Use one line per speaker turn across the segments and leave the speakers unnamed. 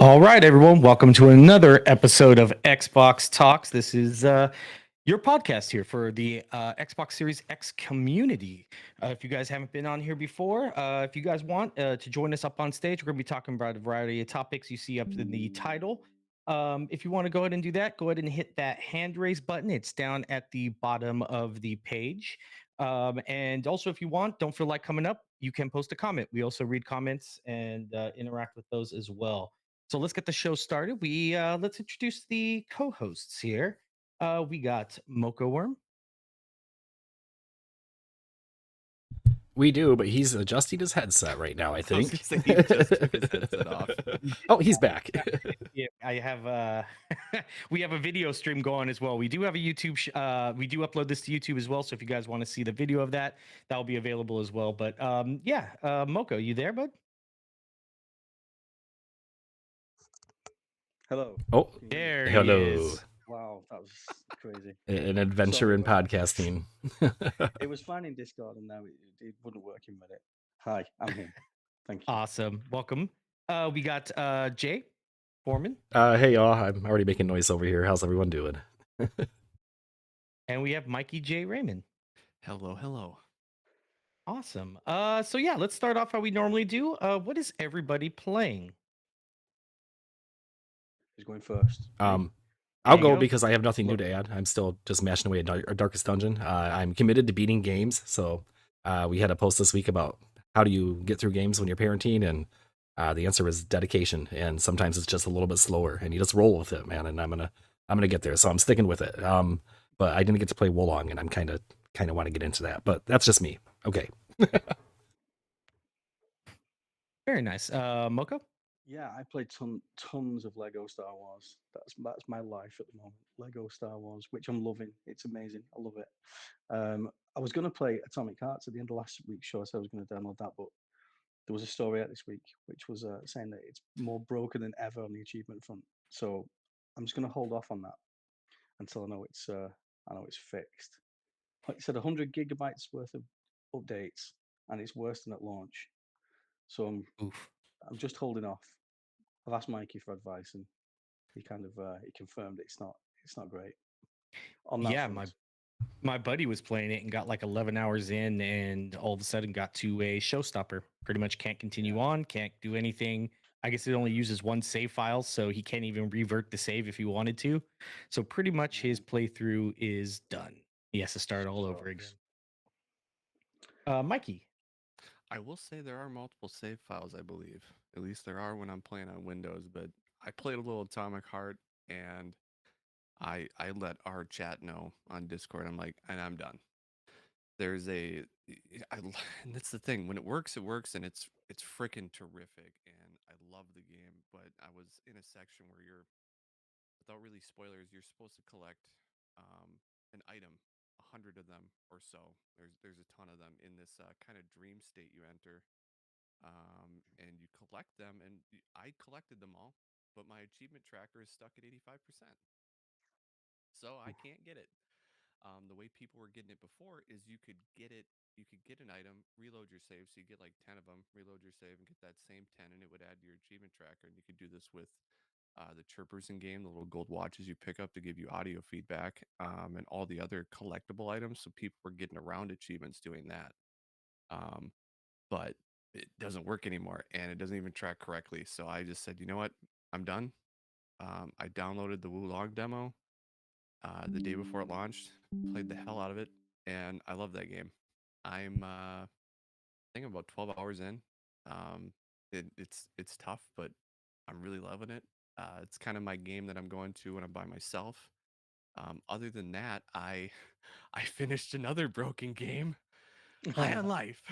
All right, everyone. Welcome to another episode of Xbox Talks. This is your podcast here for the Xbox Series X community. If you guys haven't been on here before, if you guys want to join us up on stage, we're going to be talking about a variety of topics you see up in the title. If you want to go ahead and do that, go ahead and hit that hand raise button. It's down at the bottom of the page. And also, if you want, don't feel like coming up, you can post a comment. We also read comments and interact with those as well. So let's get the show started. Let's introduce the co-hosts here. We got Mocha Worm.
We do, but he's adjusting his headset right now, I think.
was gonna say, he just took his headset off.
Oh, he's back.
Yeah, I have we have a video stream going as well. We do have a YouTube we do upload this to YouTube as well, so if you guys want to see the video of that, that will be available as well. But Mocha, you there, bud?
Hello.
Oh,
There
hello.
he is.
Wow, that was crazy.
An adventure in podcasting.
It was fine in Discord, and now it wouldn't work in Reddit. Hi, I'm here. Thank you.
Awesome. Welcome. We got Jay Foreman.
Hey y'all, I'm already making noise over here. How's everyone doing?
And we have Mikey J. Raymond.
hello.
Awesome. So yeah, let's start off how we normally do. What is everybody playing?
Who's going first?
I'll go because I have nothing new to add. I'm still just mashing away at Darkest Dungeon. I'm committed to beating games, so we had a post this week about how do you get through games when you're parenting, and the answer is dedication. And sometimes it's just a little bit slower, and you just roll with it, man. And I'm gonna get there, so I'm sticking with it. But I didn't get to play Wolong, and I'm kind of want to get into that. But that's just me. Okay.
Very nice. Mocha?
Yeah, I played tons of Lego Star Wars. That's my life at the moment. Lego Star Wars, which I'm loving. It's amazing. I love it. I was going to play Atomic Hearts at the end of last week's show, so I was going to download that, but there was a story out this week which was saying that it's more broken than ever on the achievement front. So I'm just going to hold off on that until I know it's fixed. Like I said, 100 gigabytes worth of updates, and it's worse than at launch. So I'm just holding off. I've asked Mikey for advice, and he kind of he confirmed it's not great. On that front.
my buddy was playing it and got like 11 hours in, and all of a sudden got to a showstopper. Pretty much can't continue on, can't do anything. I guess it only uses one save file, so he can't even revert the save if he wanted to. So pretty much his playthrough is done. He has to start all over again. Mikey.
I will say there are multiple save files, I believe. At least there are when I'm playing on Windows, but I played a little Atomic Heart, and I let our chat know on Discord. I'm like, and I'm done. There's and that's the thing. When it works, and it's freaking terrific, and I love the game. But I was in a section where without really spoilers, you're supposed to collect an item, 100 of them or so. There's a ton of them in this kind of dream state you enter, and you collect them. And I collected them all, but my achievement tracker is stuck at 85%, so I can't get it. The way people were getting it before is you could get an item, reload your save, so you get like 10 of them, reload your save, and get that same 10, and it would add to your achievement tracker. And you could do this with the chirpers in game, the little gold watches you pick up to give you audio feedback, and all the other collectible items. So people were getting around achievements doing that. But it doesn't work anymore, and it doesn't even track correctly. So I just said, you know what? I'm done. I downloaded the Wulong demo the day before it launched, played the hell out of it, and I love that game. I think I'm about 12 hours in. It's tough, but I'm really loving it. It's kind of my game that I'm going to when I'm by myself. Other than that, I finished another broken game, High on Life.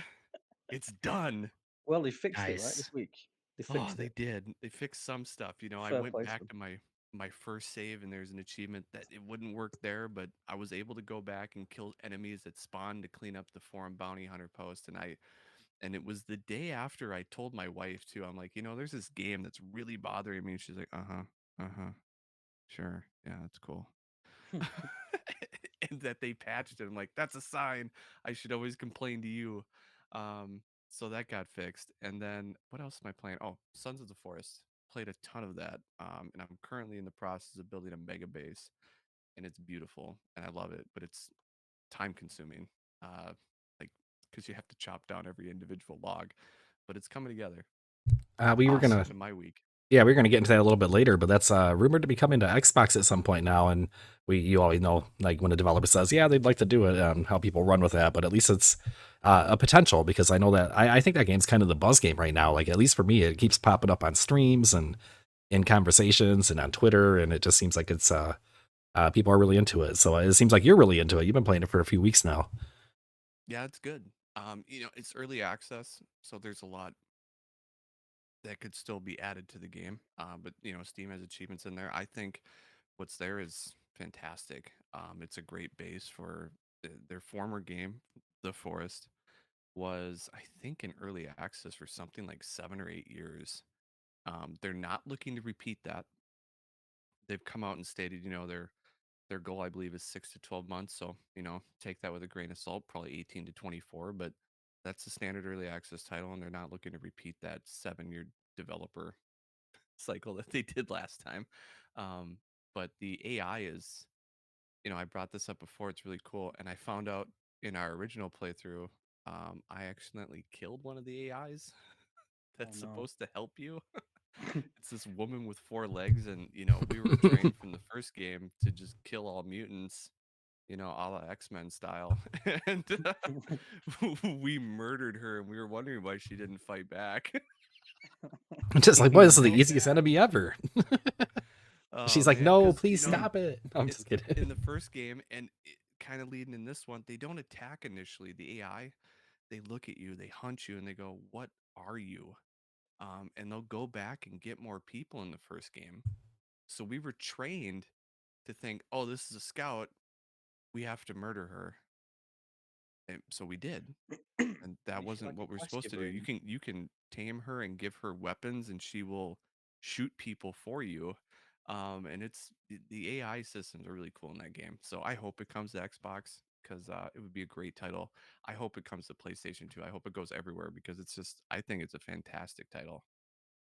It's done.
Well, they fixed it right this week. They fixed
They did. They fixed some stuff. You know, I went back to my first save, and there's an achievement that it wouldn't work there, but I was able to go back and kill enemies that spawned to clean up the forum bounty hunter post. And it was the day after I told my wife too. I'm like, there's this game that's really bothering me. And she's like, sure, yeah, that's cool. And that they patched it. I'm like, that's a sign. I should always complain to you. So that got fixed. And then what else am I playing? Oh, Sons of the Forest. played a ton of that, and I'm currently in the process of building a mega base, and it's beautiful, and I love it, but it's time consuming, uh, like because you have to chop down every individual log, but it's coming together.
We were gonna,
Into my week.
yeah, we're gonna get into that a little bit later, but that's rumored to be coming to Xbox at some point now. And you always know, like when a developer says, yeah, they'd like to do it, how people run with that. But at least it's a potential, because I know that I think that game's kind of the buzz game right now. Like, at least for me, it keeps popping up on streams and in conversations and on Twitter, and it just seems like it's people are really into it. So it seems like you're really into it. You've been playing it for a few weeks now.
Yeah, it's good. It's early access, so there's a lot that could still be added to the game. But Steam has achievements in there. I think what's there is fantastic. It's a great base for their former game, The Forest, was I think in early access for something like 7 or 8 years. They're not looking to repeat that. They've come out and stated, their goal, I believe, is 6 to 12 months. So, take that with a grain of salt, probably 18 to 24, but that's the standard early access title, and they're not looking to repeat that 7 year developer cycle that they did last time. But the AI is, I brought this up before. It's really cool. And I found out in our original playthrough, I accidentally killed one of the AIs that's
no.
supposed to help you. It's this woman with 4 legs, and we were trained from the first game to just kill all mutants, a la X-Men style. And we murdered her, and we were wondering why she didn't fight back.
Just like, boy, this is the
So
easiest
bad.
enemy ever.
Oh
She's like,
man,
no,
because
please stop it. I'm
in,
just kidding.
in the first game, and kind of leading in this one, they don't attack initially. The AI, they look at you, they hunt you, and they go, "What are you?" And they'll go back and get more people in the first game. So we were trained to think, "Oh, this is a scout. We have to murder her." And so we did. And that
Is she
wasn't
like a
what we're
quest
supposed to do.
giver
You
in?
can you can tame her and give her weapons, and she will shoot people for you. And the AI systems are really cool in that game. So I hope it comes to Xbox, because it would be a great title. I hope it comes to PlayStation 2. I hope it goes everywhere, because I think it's a fantastic title.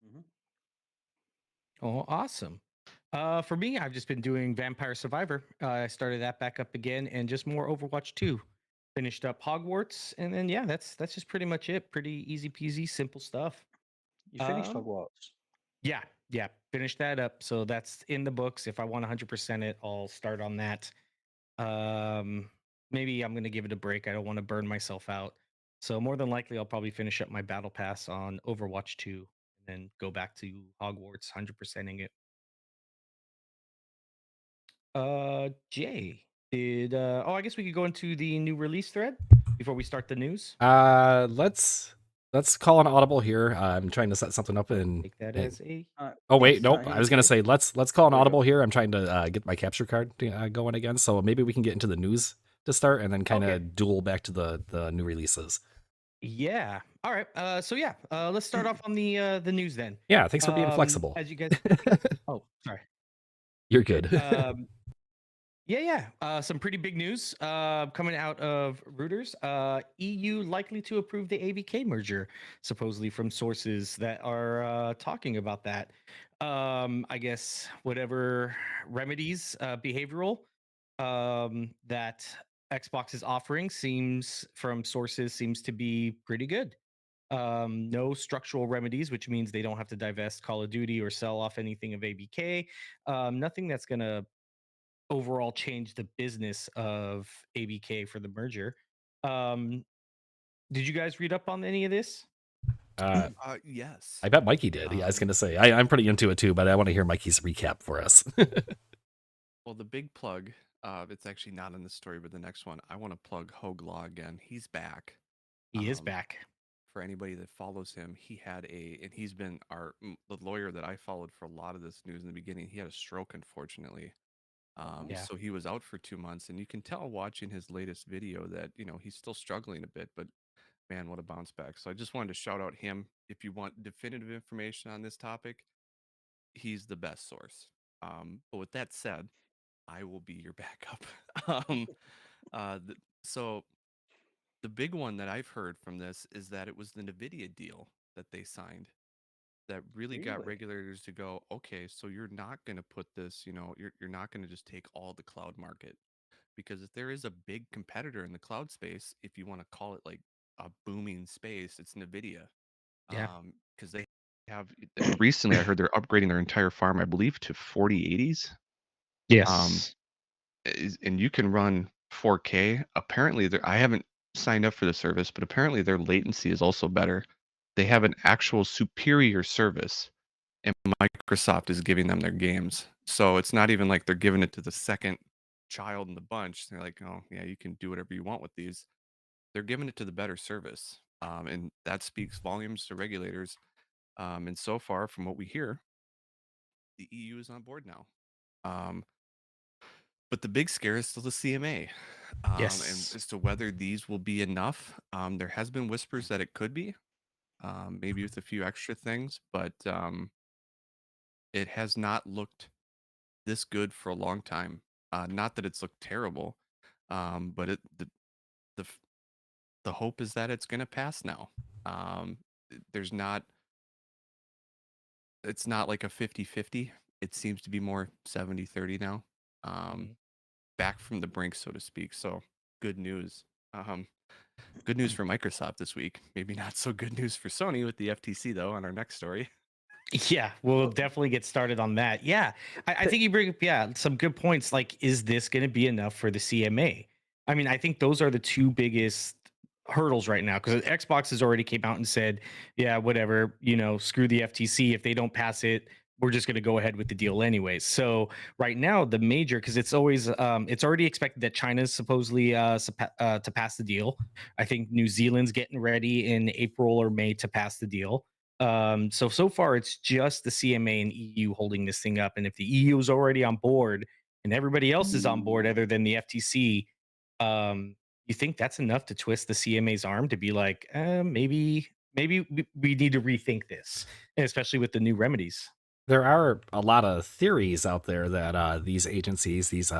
Mm-hmm.
Oh, awesome. For me, I've just been doing Vampire Survivor. I started that back up again, and just more Overwatch 2. Finished up Hogwarts, and then yeah, that's just pretty much it. Pretty easy peasy, simple stuff.
You finished
Um,
Hogwarts?
yeah, yeah, finished that up. So that's in the books. If I want 100% it, I'll start on that. Um, Maybe I'm gonna give it a break. I don't want to burn myself out. So more than likely, I'll probably finish up my battle pass on Overwatch 2, and then go back to Hogwarts, 100%ing it. Jay, I guess we could go into the new release thread before we start the news.
Let's call an audible here. I'm trying to set something up and.
Take that as a
Oh wait,
yes.
nope. I was gonna say let's call an
There we go.
audible here. I'm trying to get my capture card going again, so maybe we can get into the news to start, and then kind of
Okay.
duel back to the new releases.
Yeah. All right. So yeah, let's start off on the news then.
Yeah, thanks for being flexible.
As you guys. Oh, sorry.
You're good.
Yeah. Some pretty big news coming out of Reuters. EU likely to approve the ABK merger, supposedly from sources that are talking about that. I guess whatever remedies, behavioral, that Xbox is offering from sources seems to be pretty good. No structural remedies, which means they don't have to divest Call of Duty or sell off anything of ABK. Nothing that's going to overall change the business of ABK for the merger. Um, did you guys read up on any of this?
Yes.
I bet Mikey did. Yeah, I was gonna say I'm pretty into it too, but I want to hear Mikey's recap for us.
Well, the big plug, it's actually not in the story, but the next one, I want to plug Hogue Law again. He's back.
He is
Um,
back.
For anybody that follows him, and he's been the lawyer that I followed for a lot of this news in the beginning. He had a stroke, unfortunately.
Yeah.
So he was out for 2 months, and you can tell watching his latest video that, he's still struggling a bit, but man, what a bounce back. So I just wanted to shout out him. If you want definitive information on this topic, he's the best source. But with that said, I will be your backup. um, so the big one that I've heard from this is that it was the NVIDIA deal that they signed. that really got
Really?
regulators to go, okay, so you're not going to put this, you're not going to just take all the cloud market. Because if there is a big competitor in the cloud space, if you want to call it like a booming space, it's NVIDIA.
Yeah.
Because they have recently, I heard they're upgrading their entire farm, I believe, to 4080s.
Yes.
And you can run 4K. Apparently, I haven't signed up for the service, but apparently their latency is also better. They have an actual superior service, and Microsoft is giving them their games. So it's not even like they're giving it to the second child in the bunch. They're like, oh, yeah, you can do whatever you want with these. They're giving it to the better service. And that speaks volumes to regulators. And so far, from what we hear, the EU is on board now. But the big scare is still the CMA. And
Yes.
as to whether these will be enough, there has been whispers that it could be, maybe with a few extra things, but it has not looked this good for a long time. Not that it's looked terrible, but the the hope is that it's going to pass now. There's not It's not like a 50-50. It seems to be more 70-30 now.
Mhm.
Back from the brink, so to speak. So good news. Good news for Microsoft this week. Maybe not so good news for Sony with the FTC though on our next story.
Yeah, we'll
Well,
definitely get started on that. Yeah, I
th-
think you bring up some good points. Like, is this going to be enough for the CMA? I mean, I think those are the two biggest hurdles right now because Xbox has already came out and said, yeah, whatever, screw the FTC. If they don't pass it, we're just going to go ahead with the deal anyways. So right now, the major because it's already expected that China's supposedly to pass the deal. I think New Zealand's getting ready in April or May to pass the deal. So far it's just the CMA and EU holding this thing up. And if the EU is already on board and everybody else is on board other than the FTC, you think that's enough to twist the CMA's arm to be like, maybe we need to rethink this, and especially with the new remedies.
There are a lot of theories out there that these agencies, these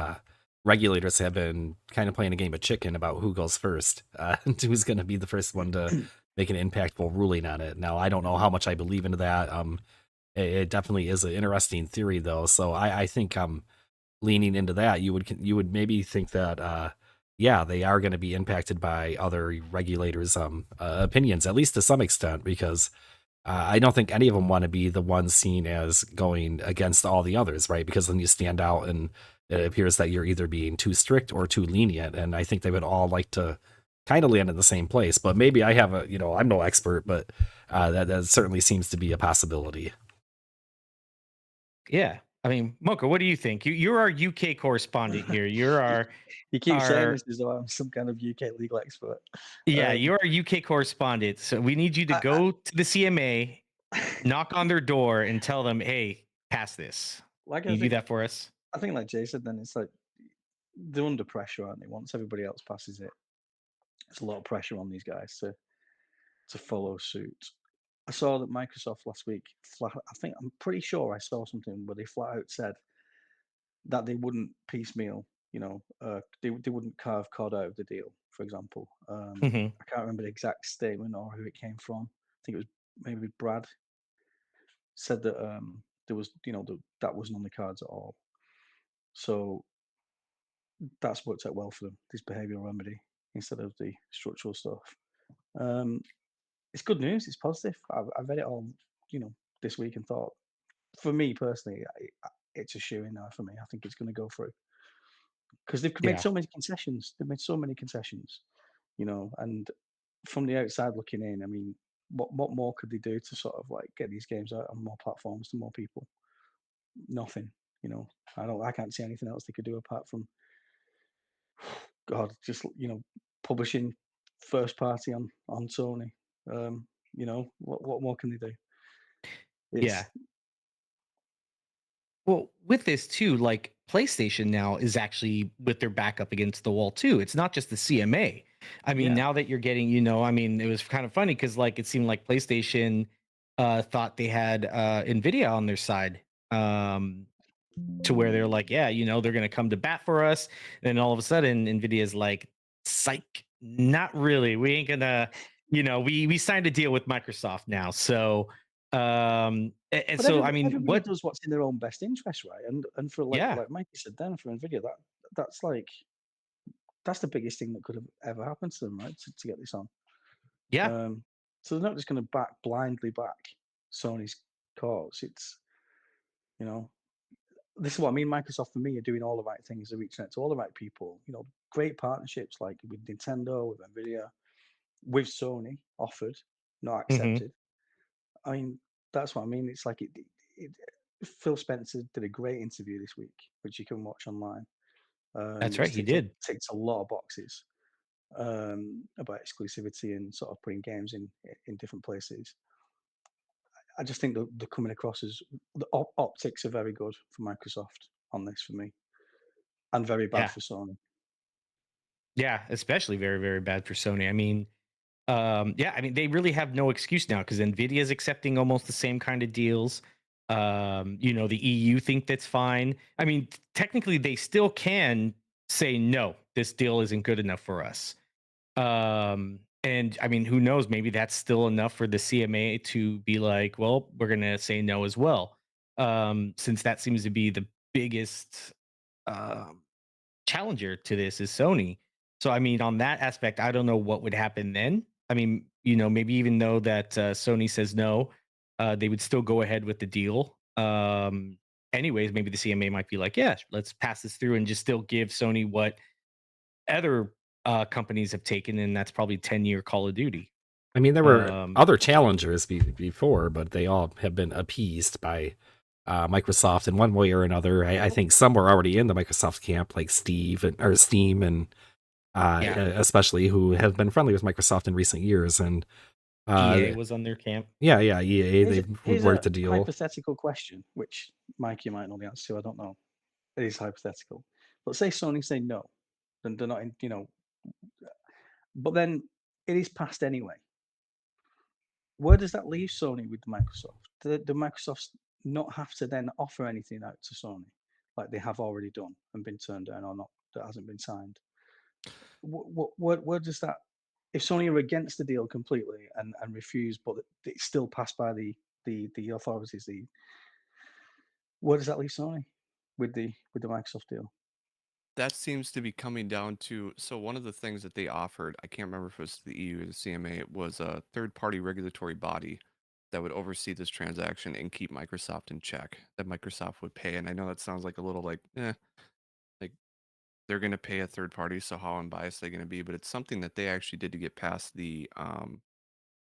regulators, have been kind of playing a game of chicken about who goes first, and who's going to be the first one to make an impactful ruling on it. Now, I don't know how much I believe into that. It definitely is an interesting theory, though. So I think leaning into that, you would maybe think that yeah, they are going to be impacted by other regulators' opinions, at least to some extent, because I don't think any of them want to be the ones seen as going against all the others, right? Because then you stand out and it appears that you're either being too strict or too lenient. And I think they would all like to kind of land in the same place. But maybe I have I'm no expert, but that certainly seems to be a possibility.
Yeah, I mean, Mocha, what do you think? You're our UK correspondent here. You're
you,
our
you keep saying
our
this as though I'm some kind of UK legal expert.
yeah,
Um,
you're our UK correspondent. So we need you to
I,
go to the CMA,
I,
knock on their door and tell them, "Hey, pass this."
like
Can
I
you do
think
that for us?
I think like Jay said, then it's like they're under pressure, aren't they? Once everybody else passes it, there's a lot of pressure on these guys to follow suit. I saw that Microsoft last week. I'm pretty sure I saw something where they flat out said that they wouldn't piecemeal. They wouldn't carve COD out of the deal. For example,
Hmm.
I can't remember the exact statement or who it came from. I think it was maybe Brad said that there was that wasn't on the cards at all. So that's worked out well for them. This behavioural remedy instead of the structural stuff. Um, it's good news. It's positive. I've read it all, you know, this week and thought, for me personally, it's a shoe in now for me. I think it's going to go through because they've made
Yeah,
so many concessions. They've made so many concessions, and from the outside looking in, I mean, what more could they do to sort of like get these games out on more platforms to more people? Nothing. I can't see anything else they could do apart from God, just publishing first party on Sony. What more can they do?
yeah.
It's
Well, with this too, like PlayStation now is actually with their back up against the wall too. It's not just the CMA. I mean,
yeah,
now that you're getting, I mean, it was kind of funny because like it seemed like PlayStation thought they had Nvidia on their side. To where they're like, yeah, they're going to come to bat for us. And all of a sudden, Nvidia's like, psych, not really. We ain't gonna, we signed a deal with Microsoft now, so And
But
so I mean,
everybody
what?
does what's in their own best interest, right? And for
Yeah,
like Mikey said then for Nvidia, that's the biggest thing that could have ever happened to them, right? To get this on.
yeah,
Um, so they're not just going to blindly back Sony's cause. It's, you know, this is what I mean. Microsoft for me are doing all the right things. They're reaching out to all the right people. You know, great partnerships like with Nintendo, with Nvidia, with Sony offered, not
hmm
accepted. I mean, that's what I mean. It's like it Phil Spencer did a great interview this week, which you can watch online.
that's right.
Which
He did.
ticks a lot of boxes about exclusivity and sort of putting games in different places. I just think that they're coming across as the optics are very good for Microsoft on this for me, and very bad
Yeah,
for Sony.
yeah, especially very, very bad for Sony. I mean, yeah, I mean, they really have no excuse now because Nvidia is accepting almost the same kind of deals. The EU think that's fine. I mean, technically, they still can say no. This deal isn't good enough for us. And I mean, who knows? Maybe that's still enough for the CMA to be like, well, we're gonna say no as well. Since that seems to be the biggest um, challenger to this is Sony. So I mean, on that aspect, I don't know what would happen then. I mean, maybe even though that Sony says no, they would still go ahead with the deal. Anyways, maybe the CMA might be like, yeah, let's pass this through and just still give Sony what other companies have taken, and that's probably 10-year Call of Duty.
I mean, there were
Um,
other challengers before, but they all have been appeased by Microsoft in one way or another. I think some were already in the Microsoft camp, like Steam, and
yeah,
especially who have been friendly with Microsoft in recent years. And
EA was on their camp.
yeah, EA,
Here's,
they've
here's
worked
a
the deal.
hypothetical question, which Mike, you might know the answer to. I don't know. It is hypothetical. But say Sony say no, then they're not in, but then it is passed anyway. Where does that leave Sony with Microsoft? Do Microsoft not have to then offer anything out to Sony like they have already done and been turned down or not, that hasn't been signed? Where does that, if Sony are against the deal completely and refuse, but it's still passed by the authorities, where does that leave Sony with the Microsoft deal?
That seems to be coming down to, so one of the things that they offered, I can't remember if it was the EU or the CMA, it was a third-party regulatory body that would oversee this transaction and keep Microsoft in check, that Microsoft would pay. And I know that sounds like a little like they're going to pay a third party, so how unbiased they're going to be, but it's something that they actually did to get past the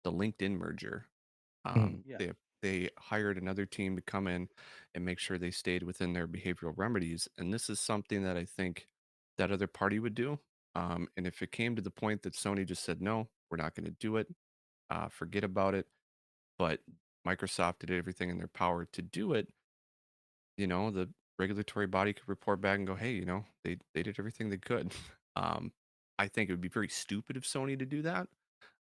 LinkedIn merger.
Mhm.
Yeah.
They hired another team to come in and make sure they stayed within their behavioral remedies, and this is something that I think that other party would do. And if it came to the point that Sony just said no, we're not going to do it, forget about it, but Microsoft did everything in their power to do it, the regulatory body could report back and go, hey, they did everything they could. um, I think it would be very stupid of Sony to do that,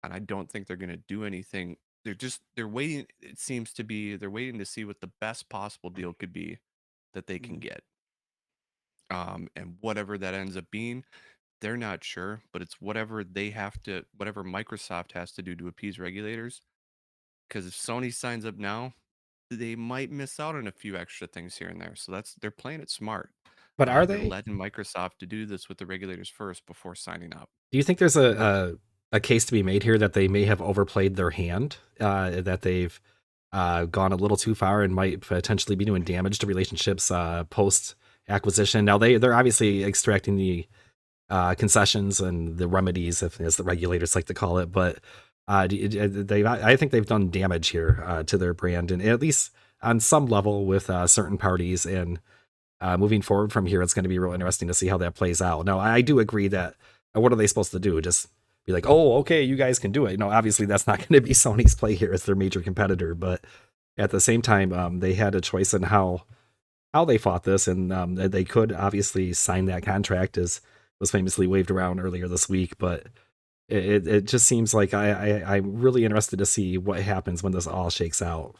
and I don't think they're going to do anything. They're waiting. It seems to be they're waiting to see what the best possible deal could be that they can
Mm.
get. And whatever that ends up being, they're not sure, but it's whatever whatever Microsoft has to do to appease regulators. Because if Sony signs up now, they might miss out on a few extra things here and there. So they're playing it smart.
But are
They're
they?
letting Microsoft to do this with the regulators first before signing up.
Do you think there's a case to be made here that they may have overplayed their hand, that they've gone a little too far and might potentially be doing damage to relationships post acquisition? Now they're obviously extracting the concessions and the remedies, as the regulators like to call it, but I think they've done damage here to their brand, and at least on some level with certain parties. And moving forward from here, it's going to be real interesting to see how that plays out. Now, I do agree that what are they supposed to do? Just be like, oh, okay, you guys can do it. Obviously that's not going to be Sony's play here as their major competitor, but at the same time, they had a choice in how they fought this, and they could obviously sign that contract, as was famously waved around earlier this week. But it just seems like I'm really interested to see what happens when this all shakes out.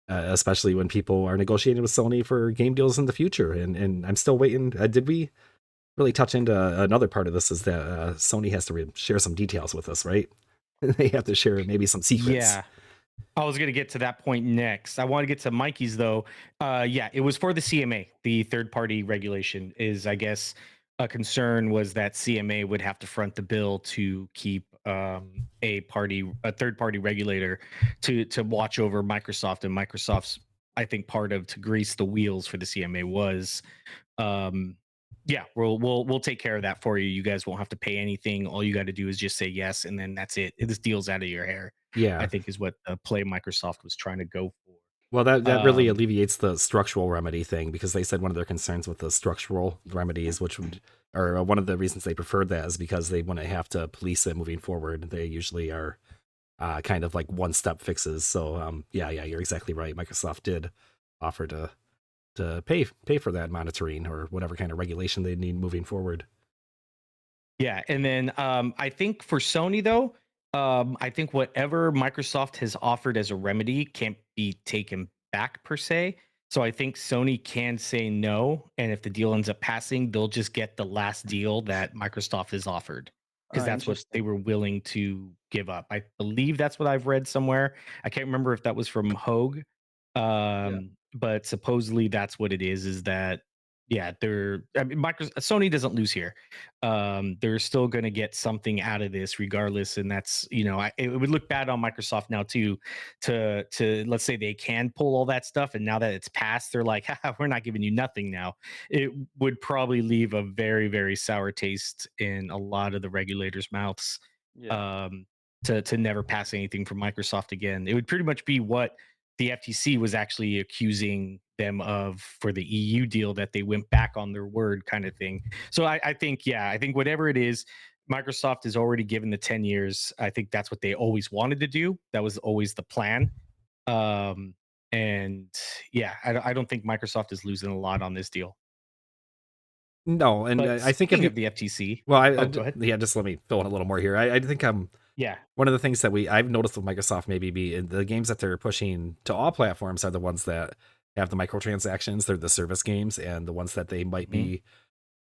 Especially when people are negotiating with Sony for game deals in the future. And I'm still waiting. Did we really touch into another part of this? Is that Sony has to share some details with us, right? They have to share maybe some secrets.
Yeah. I was gonna get to that point next. I want to get to Mikey's though. Yeah, it was for the CMA. The third party regulation is, I guess, a concern was that CMA would have to front the bill to keep a third party regulator to watch over Microsoft, and Microsoft's, I think, part of to grease the wheels for the CMA was um yeah, we'll take care of that for you. You guys won't have to pay anything. All you got to do is just say yes, and then that's it. This deal's out of your hair. I
Yeah.
think is what the play Microsoft was trying to go
Well,
for.
that really alleviates the structural remedy thing, because they said one of their concerns with the structural remedies, which would, or one of the reasons they preferred that, is because they wouldn't have to police it moving forward. They usually are kind of like one-step fixes. So yeah, you're exactly right. Microsoft did offer to pay for that monitoring or whatever kind of regulation they need moving forward.
Yeah, and then I think for Sony though, I think whatever Microsoft has offered as a remedy can't be taken back per se. So I think Sony can say no, and if the deal ends up passing, they'll just get the last deal that Microsoft has offered because that's what they
Interesting.
were willing to give up. I believe that's what I've read somewhere. I can't remember if that was from Hogue,
Yeah.
but supposedly that's what it is. Is that yeah? I mean, Sony doesn't lose here. They're still going to get something out of this regardless, and that's it would look bad on Microsoft now too to let's say they can pull all that stuff, and now that it's passed they're like, haha, we're not giving you nothing now. It would probably leave a very very sour taste in a lot of the regulators mouths,
Yeah.
um to never pass anything from Microsoft again. It would pretty much be what the FTC was actually accusing them of for the EU deal, that they went back on their word kind of thing. So I think, yeah, I think whatever it is, Microsoft is already given the 10 years. I think that's what they always wanted to do. That was always the plan. Um, and yeah, I don't think Microsoft is losing a lot on this deal.
No, and
But
I think if
speaking
you,
of the FTC,
well,
oh, go ahead.
yeah, just let me fill in a little more here. I think
Yeah.
one of the things that I've noticed with Microsoft maybe be the games that they're pushing to all platforms are the ones that have the microtransactions. They're the service games, and the ones that they might
Mhm.
be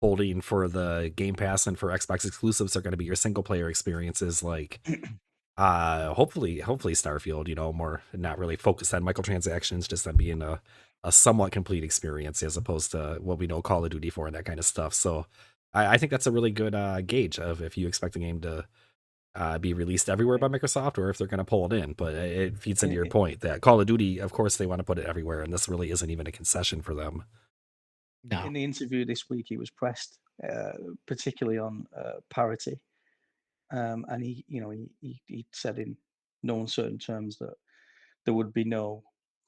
holding for the Game Pass and for Xbox exclusives are going to be your single player experiences, like hopefully Starfield, more not really focused on microtransactions, just on being a somewhat complete experience as opposed to what we know Call of Duty for and that kind of stuff. So I think that's a really good gauge of if you expect the game to be released everywhere by Microsoft, or if they're going to pull it in. But it feeds into your
In,
point that Call of Duty, of course, they want to put it everywhere, and this really isn't even a concession for them.
No.
in the interview this week, he was pressed particularly on parity, and he said in no uncertain terms that there would be no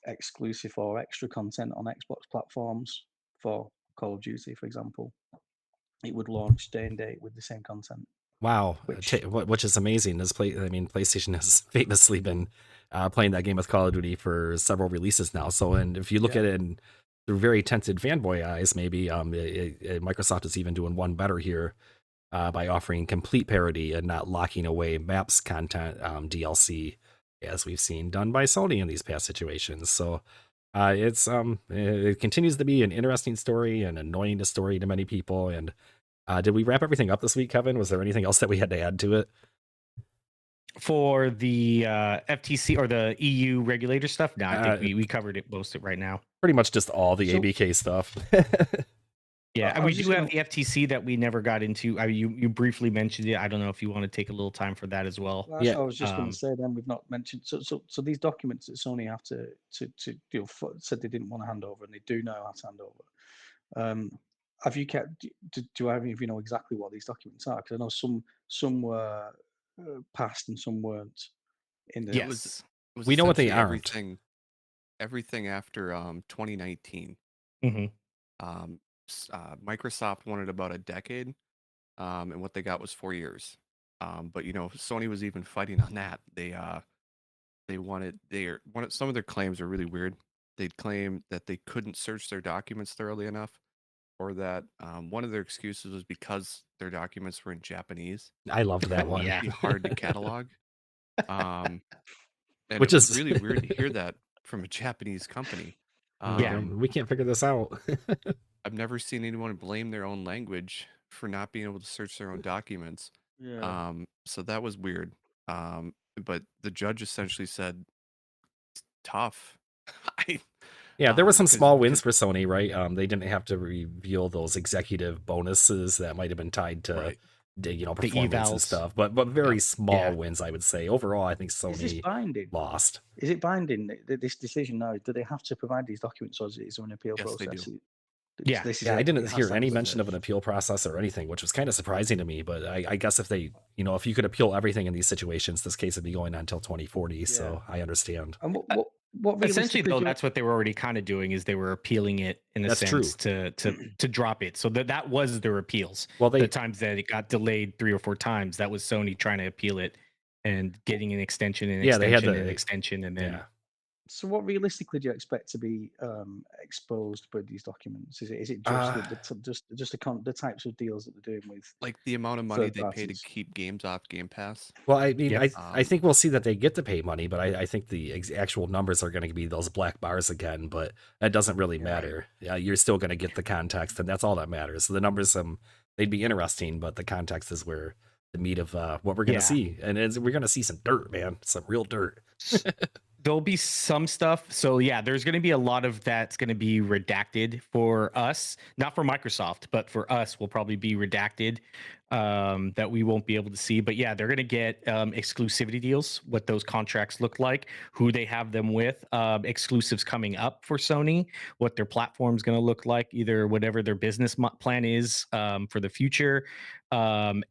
exclusive or extra content on Xbox platforms for Call of Duty, for example. It would launch day and date with the same content,
Wow,
which
which is amazing. PlayStation has famously been playing that game with Call of Duty for several releases now. So, and if you look
yeah,
at it through very tinted fanboy eyes, maybe Microsoft is even doing one better here by offering complete parity and not locking away maps content DLC, as we've seen done by Sony in these past situations. So, it continues to be an interesting story and annoying story to many people. And did we wrap everything up this week, Kevin? Was there anything else that we had to add to it?
For the FTC or the EU regulator stuff, no, I think
Uh,
we covered it most of it right now.
Pretty much just all the
so
ABK stuff.
Yeah,
I
and we
was
do
just
have
gonna.
the FTC that we never got into. You briefly mentioned it. I don't know if you want to take a little time for that as well.
Well, that's
Yeah.
what I was just going to
Um,
say. Then we've not mentioned. So these documents that Sony have to said they didn't want to hand over, and they do now have to hand over. Have you kept? Do I have any of you know exactly what these documents are? Because I know some were passed and some weren't in
It
the.
was
yes.
it was
We know what they
essentially
aren't.
everything after 2019.
Hmm.
Microsoft wanted about a decade, and what they got was 4 years. But Sony was even fighting on that. They wanted some of their claims are really weird. They'd claim that they couldn't search their documents thoroughly enough, or that one of their excuses was because their documents were in Japanese,
I loved that
so it'd
one.
Yeah.
be hard to catalog. Um, and it
Which
was
is
really weird to hear that from a Japanese company.
like,
Yeah.
Um,
we can't figure this out.
I've never seen anyone blame their own language for not being able to search their own documents.
Yeah.
So that was weird. But the judge essentially said tough. I
Yeah, there were some
'cause
small wins for Sony, right? They didn't have to reveal those executive bonuses that might have been tied to,
right.
performance and
evals.
stuff, but very
Yep.
small
Yeah.
wins, I would say. Overall, I think
Is this
Sony
binding?
lost.
Is it binding, this decision now? Do they have to provide these documents, or is there an appeal
Yes, they
process?
do.
Yeah.
This is
Yeah, I
it.
didn't
It has
hear
to
any
happen.
mention of an appeal process or anything, which was kind of surprising to me. But I guess if they, if you could appeal everything in these situations, this case would be going on until 2040.
Yeah.
So I understand.
And
Uh,
what
Essentially,
realistically
though,
do you,
that's what they were already kind of doing is they were appealing it in a
That's true.
sense to drop it. So that was their appeals.
Well,
The
they
times that it got delayed 3 or 4 times, that was Sony trying to appeal it and getting an extension and
yeah, they had
extension and
the
extension, and then
yeah.
so what realistically do you expect to be exposed by these documents? Is it just
Uh,
the types of deals that they're doing with
Like the amount of money
third
they pay to
parties?
keep games off Game Pass.
well, I mean,
Yep.
I think we'll see that they get to pay money, but I think the actual numbers are going to be those black bars again. But that doesn't really
Yeah.
matter. Yeah, you're still going to get the context, and that's all that matters. So the numbers, they'd be interesting, but the context is where the meat of what we're going to
Yeah.
see, and we're going to see some dirt, man, some real dirt.
There'll be some stuff. So yeah, there's going to be a lot of that's going to be redacted for us, not for Microsoft, but for us will probably be redacted, that we won't be able to see. But yeah, they're going to get exclusivity deals, what those contracts look like, who they have them with, exclusives coming up for Sony, what their platform's going to look like, either whatever their business plan is for the future,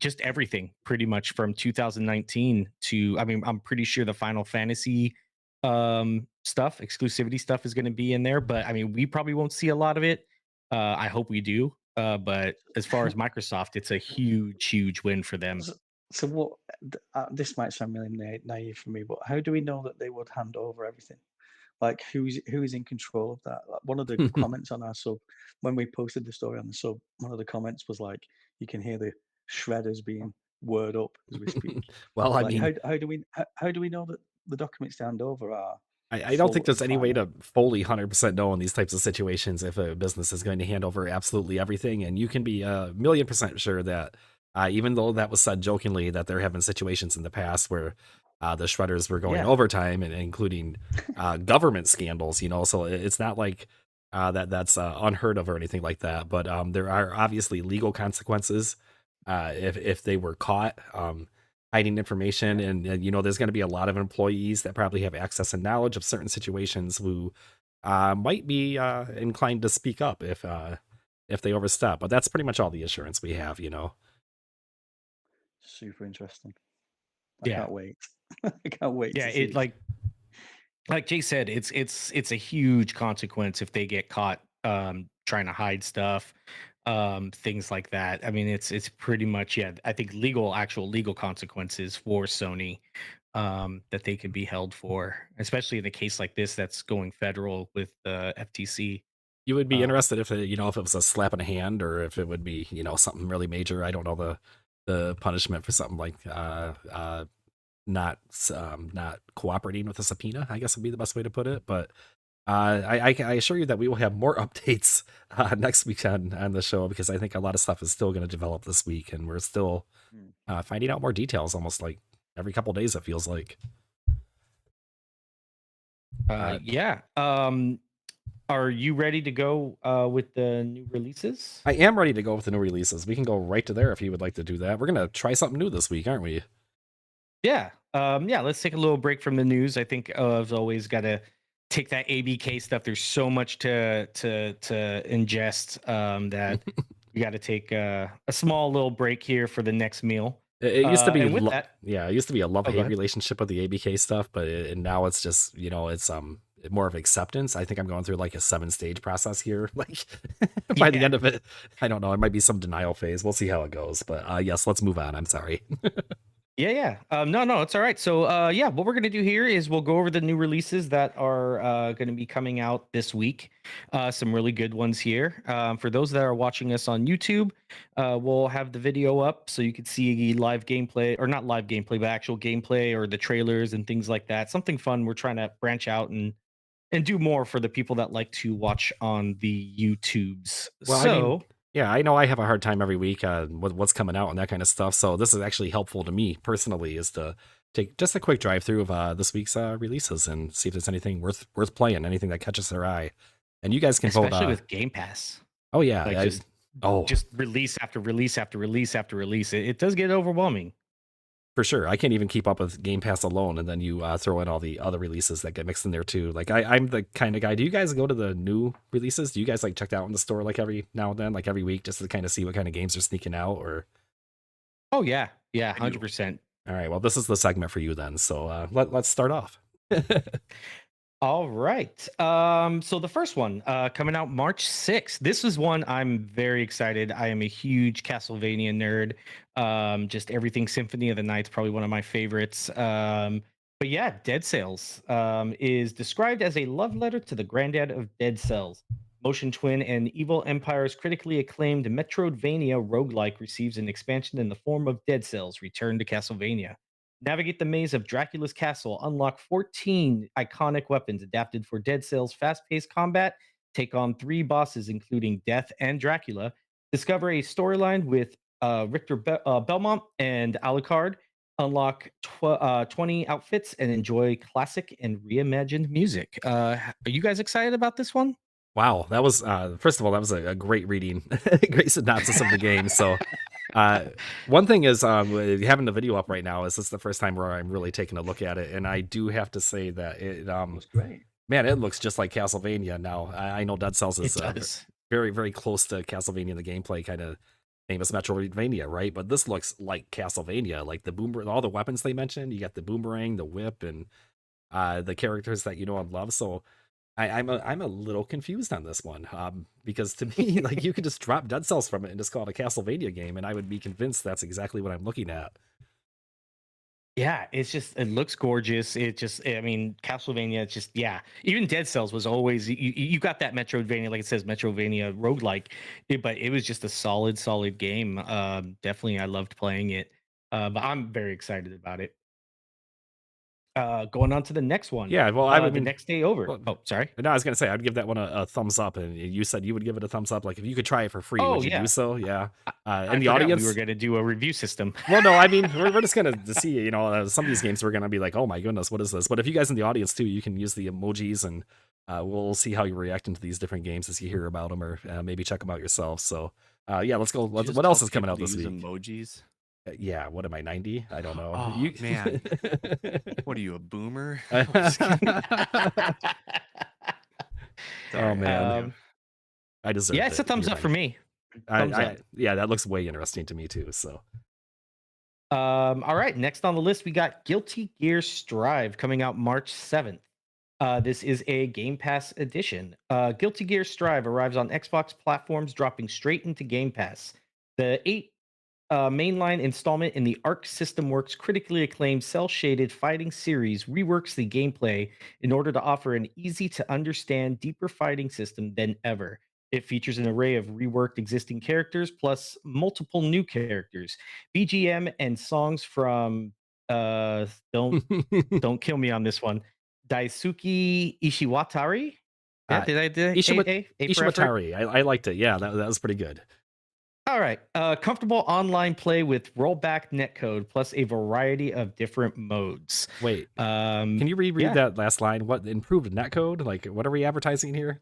just everything pretty much from 2019 to, I mean, I'm pretty sure the Final Fantasy stuff, exclusivity stuff is going to be in there, but I mean, we probably won't see a lot of it. I hope we do. But as far as Microsoft, it's a huge win for them.
So what? This might sound really naive for me, but how do we know that they would hand over everything? Like who is in control of that? Like, one of the comments on our sub when we posted the story on the sub, one of the comments was like, "You can hear the shredders being whirred up as we speak."
Well, I
Like
mean,
how do we know that the documents to hand over are
I don't think
full and
there's any way
final?
to fully 100% know in these types of situations if a business is going to hand over absolutely everything. And you can be a million percent sure that even though that was said jokingly, that there have been situations in the past where the shredders were going
Yeah.
overtime and including government scandals, so it's not like that's unheard of or anything like that. But there are obviously legal consequences if they were caught. Hiding information, and there's going to be a lot of employees that probably have access and knowledge of certain situations who might be inclined to speak up if they overstep. But that's pretty much all the assurance we have.
Super interesting. I
Yeah.
can't wait. I can't wait
Yeah,
to see
it like Jay said, it's a huge consequence if they get caught trying to hide stuff, things like that. I mean, it's pretty much, yeah, I think actual legal consequences for Sony that they could be held for, especially in a case like this that's going federal with the FTC.
You would be
Um,
interested if if it was a slap in the hand or if it would be something really major. I don't know the punishment for something like not cooperating with a subpoena, I guess would be the best way to put it. But I assure you that we will have more updates next week on the show, because I think a lot of stuff is still going to develop this week, and we're still finding out more details almost like every couple days, it feels like.
yeah. Are you ready to go with the new releases?
I am ready to go with the new releases. We can go right to there if you would like to do that. We're going to try something new this week, aren't we?
Yeah. Yeah, let's take a little break from the news. I think I've always got to take that ABK stuff. There's so much to ingest that we got to take a small little break here for the next meal.
It used to be
and with that,
it used to be a
go
love-hate
ahead.
relationship with the ABK stuff, but and now it's just, it's more of acceptance. I think I'm going through like a 7-stage process here. Like by the
Yeah.
end of it, I don't know, it might be some denial phase. We'll see how it goes. But yes, let's move on. I'm sorry.
Yeah. No, it's all right. So, yeah, what we're gonna do here is we'll go over the new releases that are gonna be coming out this week. Some really good ones here. For those that are watching us on YouTube, we'll have the video up so you can see live gameplay, or not live gameplay, but actual gameplay or the trailers and things like that. Something fun. We're trying to branch out and do more for the people that like to watch on the YouTubes.
Well, I mean,
So,
yeah, I know I have a hard time every week with what's coming out and that kind of stuff. So this is actually helpful to me personally, is to take just a quick drive through of this week's releases and see if there's anything worth playing, anything that catches their eye. And you guys can vote.
Especially with Game Pass.
Oh yeah,
Like just release after release after release after release. It does get overwhelming.
for sure. I can't even keep up with Game Pass alone, and then you throw in all the other releases that get mixed in there too. Like I'm the kind of guy. Do you guys go to the new releases? Do you guys like check out in the store like every now and then, like every week, just to kind of see what kind of games are sneaking out? Or
Oh yeah, yeah,
I do.
100%.
all right, well, this is the segment for you then. So let's start off.
All right. So the first one coming out March 6th. This is one I'm very excited. I am a huge Castlevania nerd. Just everything Symphony of the Night's probably one of my favorites. But yeah, Dead Cells is described as a love letter to the granddad of Dead Cells. Motion Twin and Evil Empire's critically acclaimed Metroidvania roguelike receives an expansion in the form of Dead Cells Return to Castlevania. Navigate the maze of Dracula's castle, unlock 14 iconic weapons adapted for Dead Cells' fast paced combat, take on 3 bosses, including Death and Dracula, discover a storyline with Richter Belmont and Alucard, unlock 20 outfits, and enjoy classic and reimagined music. Are you guys excited about this one?
Wow, that was first of all, that was a great reading, great synopsis of the game. So one thing is having the video up right now is this the first time where I'm really taking a look at it, and I do have to say that it
was great.
man, it looks just like Castlevania now. I know Dead Cells is
It does.
very, very close to Castlevania in the gameplay, kind of famous Metroidvania, right? But this looks like Castlevania, like the boomer, all the weapons they mentioned. You got the boomerang, the whip, and the characters that you know and love. So I'm a little confused on this one because to me, like you could just drop Dead Cells from it and just call it a Castlevania game, and I would be convinced that's exactly what I'm looking at.
Yeah, it looks gorgeous. I mean, Castlevania, it's just, yeah. Even Dead Cells was always, you got that Metroidvania, like it says, Metroidvania roguelike, but it was just a solid game. Definitely, I loved playing it. But I'm very excited about it. Going on to the next one.
Yeah, well,
The next day over.
well,
Oh, sorry.
no, I was gonna say I'd give that one a thumbs up, and you said you would give it a thumbs up. Like if you could try it for free,
Oh,
would you
yeah.
do so? Yeah.
I
And the
forgot
audience,
we were going to do a review system.
well, no, I mean we're just gonna to see, some of these games we're gonna be like, oh my goodness, what is this? But if you guys in the audience too, you can use the emojis, and we'll see how you react into these different games as you hear about them, or maybe check them out yourself. So yeah, let's go.
Did you just
What else
tell
is coming
people
out
to
this
use
week?
Emojis.
Yeah, what am I, 90? I don't know.
Oh, man. What are you, a boomer?
Oh
Sorry,
man, I deserve
Yeah,
it.
it's a thumbs
You're
up for
right.
me. Thumbs up.
Yeah, that looks way interesting to me too. So
All right, next on the list we got Guilty Gear Strive coming out March 7th. This is a Game Pass edition. Guilty Gear Strive arrives on Xbox platforms, dropping straight into Game Pass. The 8 mainline installment in the Arc System Works critically acclaimed cel-shaded fighting series reworks the gameplay in order to offer an easy-to-understand, deeper fighting system than ever. It features an array of reworked existing characters plus multiple new characters, BGM and songs from don't kill me on this one, Daisuke Ishiwatari. Yeah, did I do A for effort?
Ishiwatari. I liked it. Yeah, that was pretty good.
All right. Comfortable online play with rollback netcode plus a variety of different modes.
Wait, can you reread that last line? What improved netcode? Like, what are we advertising here?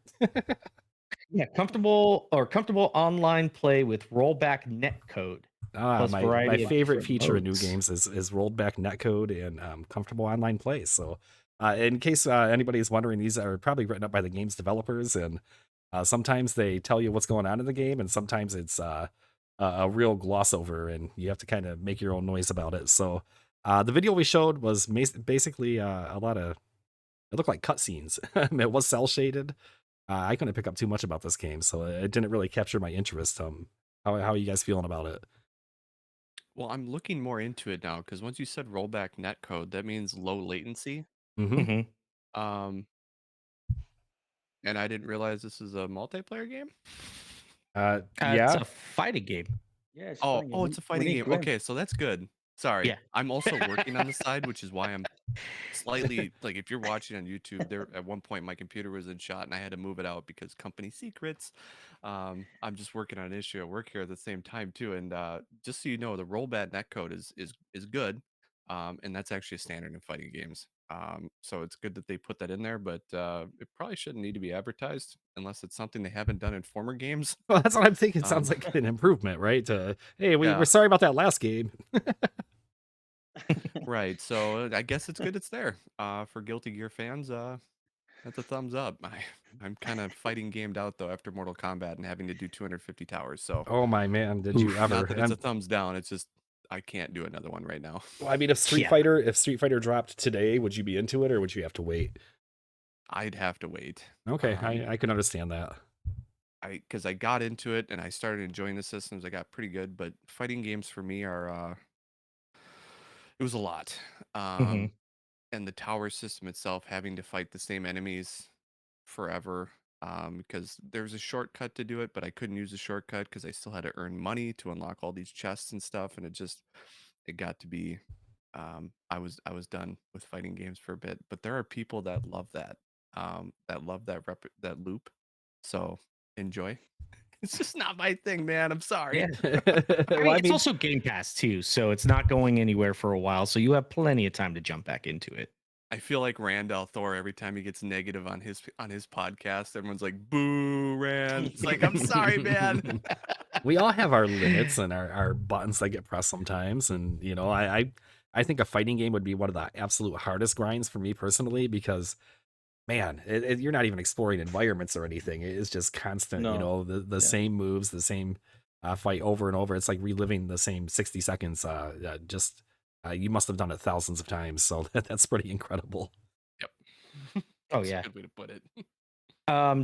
Yeah, comfortable online play with rollback netcode. plus
My
variety of
favorite
different
feature in new
modes.
games is rolled back netcode and comfortable online play. So, in case anybody's wondering, these are probably written up by the game's developers, and sometimes they tell you what's going on in the game, and sometimes it's a real gloss over, and you have to kind of make your own noise about it. So, the video we showed was basically a lot of, it looked like cutscenes. It was cel shaded. I couldn't pick up too much about this game, so it didn't really capture my interest. How are you guys feeling about it?
Well, I'm looking more into it now because once you said rollback netcode, that means low latency.
Mm-hmm.
Mhm.
Um, and I didn't realize this is a multiplayer game.
It's
Yeah.
a fighting game.
Yeah, it's
Oh,
fine.
oh, it's a fighting game. Okay, so that's good. Sorry,
Yeah.
I'm also working on the side, which is why I'm slightly like if you're watching on YouTube, there at one point my computer was in shot and I had to move it out because company secrets. I'm just working on an issue at work here at the same time too, and just so you know, the rollback netcode is good. And that's actually a standard in fighting games. So it's good that they put that in there, but it probably shouldn't need to be advertised unless it's something they haven't done in former games.
Well, that's what I'm thinking. Sounds
Um,
like an improvement, right? Hey, we're
yeah,
sorry about that last game.
right. So I guess it's good it's there. For Guilty Gear fans, that's a thumbs up. I'm kind of fighting gamed out though after Mortal Kombat and having to do 250 towers. So
Oh my man, did you ever?
not that it's a thumbs down. It's just I can't do another one right now.
Well, I mean, if Street Fighter dropped today, would you be into it or would you have to wait?
I'd have to wait.
Okay, I can understand that.
Because I got into it and I started enjoying the systems. I got pretty good, but fighting games for me are it was a lot. And the tower system itself, having to fight the same enemies forever, because there was a shortcut to do it, but I couldn't use the shortcut because I still had to earn money to unlock all these chests and stuff, and it got to be I was done with fighting games for a bit. But there are people that love that, that loop. So enjoy. It's just not my thing, man. I'm sorry.
Yeah.
Well,
It's also Game Pass too, so it's not going anywhere for a while. So you have plenty of time to jump back into it.
I feel like Randall Thor every time he gets negative on his podcast. Everyone's like, "Boo, Rand!" It's like, I'm sorry, man.
we all have our limits and our buttons that get pressed sometimes, and you know, I think a fighting game would be one of the absolute hardest grinds for me personally because, man, you're not even exploring environments or anything. It's just constant, you know, the same moves, the same fight over and over. It's like reliving the same 60 seconds. You must have done it thousands of times, so that's pretty incredible.
Yep.
Oh yeah.
A good way to put it.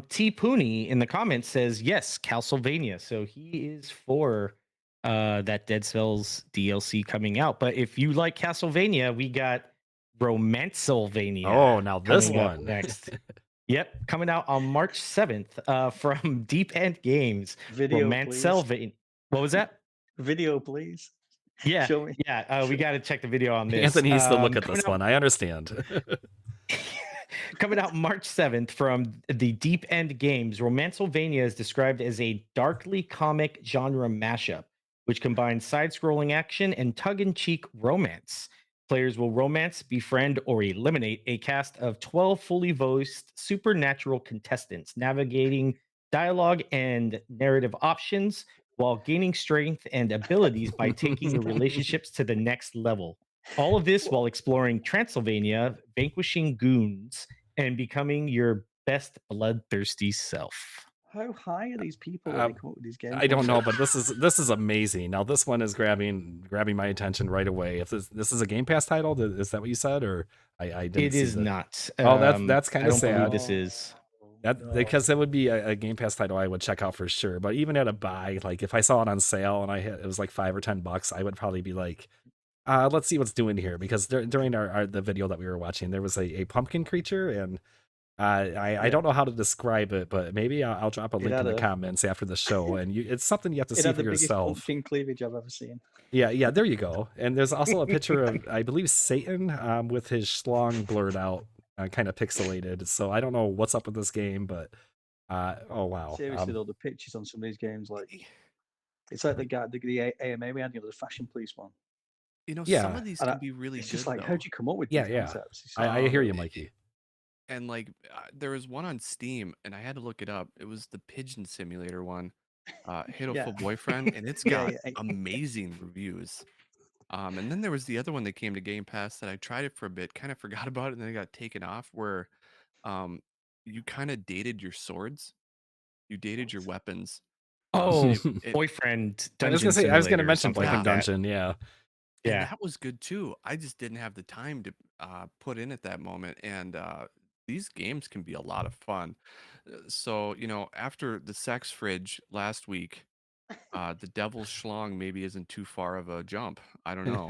T Pooney in the comments says yes, Castlevania. So he is for that Dead Cells DLC coming out. But if you like Castlevania, we got Romancevania.
Oh, now this one
next. Yep, coming out on March 7th from Deep End Games.
Video,
Romancevania. What was that?
Video, please.
Yeah,
Show me.
yeah. We got to check the video on this.
Anthony needs to look at this one. I understand.
Coming out March 7th from the Deep End Games, Romancevania is described as a darkly comic genre mashup, which combines side-scrolling action and tug-in-cheek romance. Players will romance, befriend, or eliminate a cast of 12 fully voiced supernatural contestants, navigating dialogue and narrative options while gaining strength and abilities by taking your relationships to the next level. All of this while exploring Transylvania, vanquishing goons, and becoming your best bloodthirsty self.
How high are these people when they come up with these games?
I don't know, but this is amazing. Now this one is grabbing my attention right away. If this is a Game Pass title, is that what you said, or I didn't?
It
see
is
that.
not.
Oh, that's kind of sad.
This is
because that would be a Game Pass title I would check out for sure. But even at a buy, like if I saw it on sale and it was like $5 or $10, I would probably be like, let's see what's doing here. Because during the video that we were watching, there was a pumpkin creature, and I don't know how to describe it, but maybe I'll drop a link in the comments after the show, and it's something you have to see for yourself.
Pumpkin cleavage I've ever seen.
Yeah, there you go. And there's also a picture of, I believe, Satan with his schlong blurred out, kind of pixelated. So I don't know what's up with this game, but oh wow.
Seriously though, the pictures on some of these games, like it's like the AMA we had, the fashion police one.
Some of these can be really
it's
good.
just like,
though.
how'd you come up with these concepts?
I hear you, Mikey.
And like there was one on Steam, and I had to look it up. It was the Pigeon Simulator one, Hateful Boyfriend, and it's got amazing reviews. And then there was the other one that came to Game Pass that I tried it for a bit, kind of forgot about it, and then it got taken off. Where you kind of dated your swords, you dated your weapons.
Boyfriend Dungeon.
I was gonna mention Boyfriend Dungeon. Yeah.
And that was good too. I just didn't have the time to put in at that moment, and these games can be a lot of fun. So, after the sex fridge last week, the Devil's Schlong maybe isn't too far of a jump. I don't know.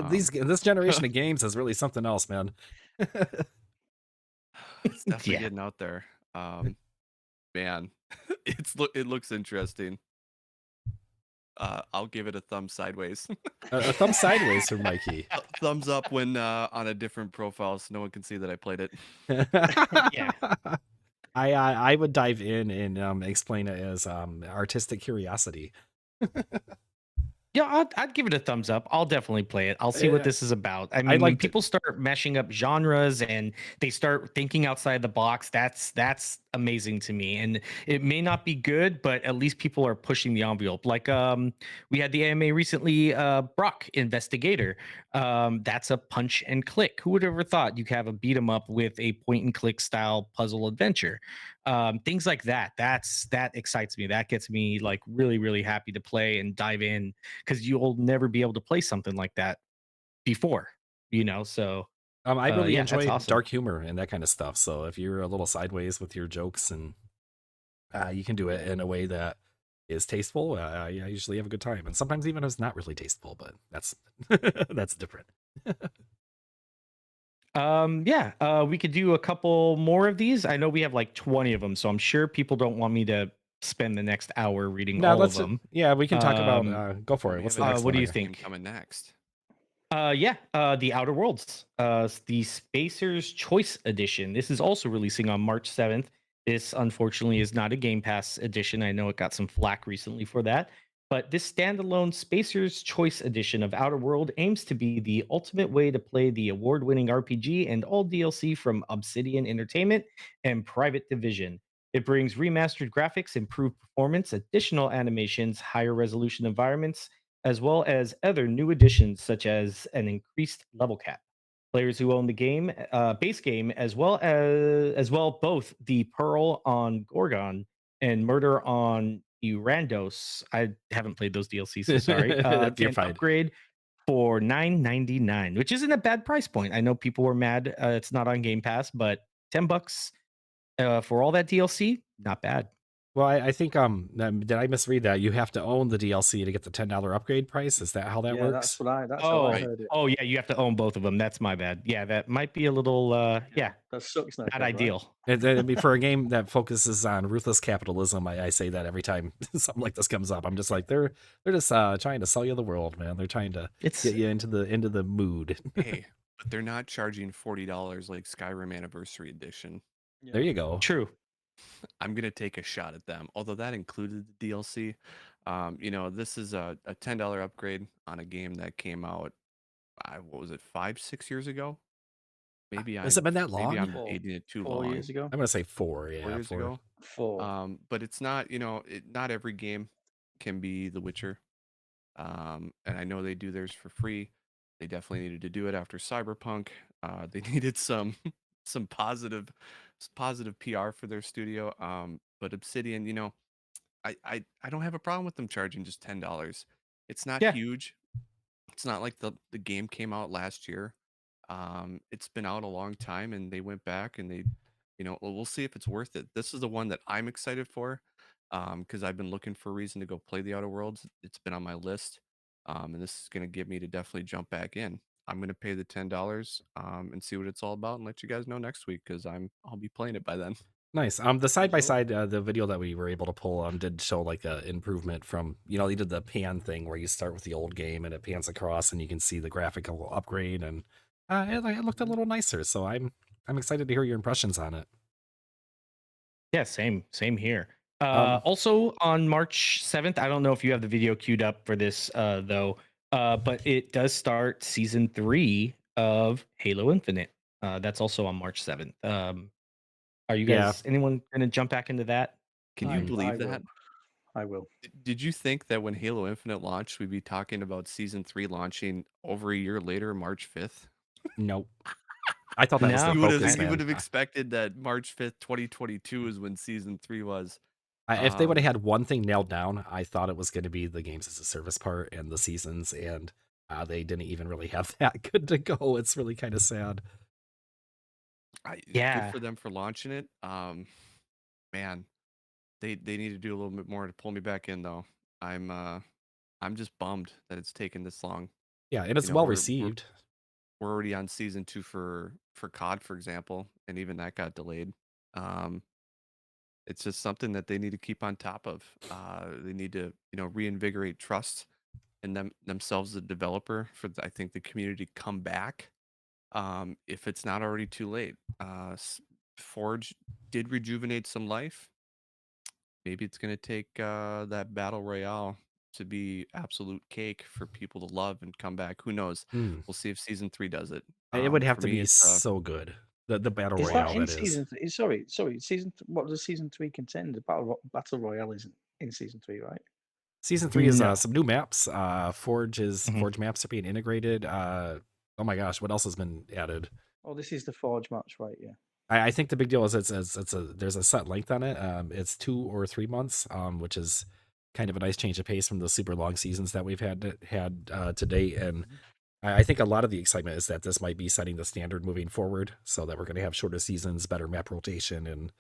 This generation of games is really something else, man.
It's definitely getting out there. Man, it looks interesting. I'll give it a thumb sideways.
A thumb sideways for Mikey.
Thumbs up when on a different profile, so no one can see that I played it.
Yeah.
I would dive in and explain it as artistic curiosity.
Yeah, I'd give it a thumbs up. I'll definitely play it. I'll see what this is about. I
I
mean, when
liked it.
people start mashing up genres and they start thinking outside the box, that's amazing to me. And it may not be good, but at least people are pushing the envelope. Like we had the anime recently, Brock Investigator. That's a punch and click. Who would have ever thought you could have a beat 'em up with a point and click style puzzle adventure? Things like that excites me. That gets me like really happy to play and dive in, because you'll never be able to play something like that before, so
I really
yeah, that's
enjoy
awesome.
dark humor and that kind of stuff. So if you're a little sideways with your jokes and you can do it in a way that is tasteful, I usually have a good time. And sometimes even if it's not really tasteful, but that's that's different.
Yeah, we could do a couple more of these. I know we have like 20 of them, so I'm sure people don't want me to spend the next hour reading
No,
all of
let's
them.
yeah, we can talk about
um
go for
Well,
it.
we
What's
have
the
an
next
what
one
do you
here?
game
think?
coming next.
Yeah, the Outer Worlds, the Spacer's Choice Edition. This is also releasing on March 7th. This, unfortunately, is not a Game Pass edition. I know it got some flack recently for that. But this standalone Spacer's Choice Edition of Outer World aims to be the ultimate way to play the award winning RPG and all DLC from Obsidian Entertainment and Private Division. It brings remastered graphics, improved performance, additional animations, higher resolution environments, as well as other new additions such as an increased level cap. Players who own the game, base game, as well both the Pearl on Gorgon and Murder on Urandos. I haven't played those DLCs, so sorry.
You're
Can
fine.
upgrade for $9.99, which isn't a bad price point. I know people were mad it's not on Game Pass, but $10 for all that DLC, not bad.
Well, I think did I misread that? You have to own the DLC to get the $10 upgrade price. Is that how that
Yeah,
works?
that's how I
Oh,
Right.
heard it.
oh yeah, you have to own both of them. That's my bad. Yeah, that might be a little yeah,
That sucks, no
not
right?
ideal.
I mean, for a game that focuses on ruthless capitalism, I say that every time something like this comes up. I'm just like they're just trying to sell you the world, man. They're trying to
It's
get you into the mood.
Hey, but they're not charging $40 like Skyrim Anniversary Edition.
There you go.
true.
I'm gonna take a shot at them. Although that included the DLC. This is a $10 upgrade on a game that came out. What was it, 5, 6 years ago? Maybe
Has it been that
maybe
long?
I'm dating it too
4
long.
years ago.
I'm gonna say 4.
4
Yeah,
years
4.
ago.
4.
But it's not. Not every game can be The Witcher. And I know they do theirs for free. They definitely needed to do it after Cyberpunk. They needed some positive PR for their studio. But Obsidian, I don't have a problem with them charging just $10. It's not
Yeah,
huge. It's not like the game came out last year. It's been out a long time, and they went back and we'll see if it's worth it. This is the one that I'm excited for, because I've been looking for a reason to go play the Outer Worlds. It's been on my list, and this is going to get me to definitely jump back in. I'm going to pay the $10, and see what it's all about, and let you guys know next week because I'll be playing it by then.
Nice. The side by
Cool.
side, the video that we were able to pull did show like a improvement from you did the pan thing where you start with the old game and it pans across and you can see the graphical upgrade and it looked a little nicer. So I'm excited to hear your impressions on it.
yeah, same here.
Um,
Also on March 7th, I don't know if you have the video queued up for this though, but it does start season 3 of Halo Infinite. That's also on March 7th. Are you
yeah,
guys anyone gonna jump back into that?
Can you
I
believe
will.
that?
I will.
Did you think that when Halo Infinite launched, we'd be talking about season 3 launching over a year later, March 5th?
nope. I thought that was the
No,
focus,
You
man.
would have expected that March 5th, 2022 is when season 3 was.
If they would have
Um,
had one thing nailed down, I thought it was going to be the games as a service part and the seasons, and they didn't even really have that good to go. It's really kind of sad.
Good
yeah,
for them for launching it. Man, they need to do a little bit more to pull me back in though. I'm just bummed that it's taken this long.
Yeah, and
You
it's
know,
well
we're
received.
we're already on season 2 for COD, for example, and even that got delayed. Um, it's just something that they need to keep on top of. They need to, reinvigorate trust in themselves, the developer, I think the community come back. If it's not already too late. Forge did rejuvenate some life. Maybe it's going to take that battle royale to be absolute cake for people to love and come back. Who knows?
Hmm.
We'll see if season 3 does it.
It would have
For
to
me,
be
it's
so good. The battle
Is that
royale
in
that is.
season? Sorry. What does season 3 contain? The battle royale isn't in season 3, right?
Season 3 is
No.
some new maps. Forge
Mhm.
Forge maps are being integrated. Oh my gosh, what else has been added?
Oh, this is the Forge match, right? Yeah.
I think the big deal is there's a set length on it. It's 2 or 3 months, which is kind of a nice change of pace from the super long seasons that we've had to date. And I think a lot of the excitement is that this might be setting the standard moving forward, so that we're going to have shorter seasons, better map rotation, and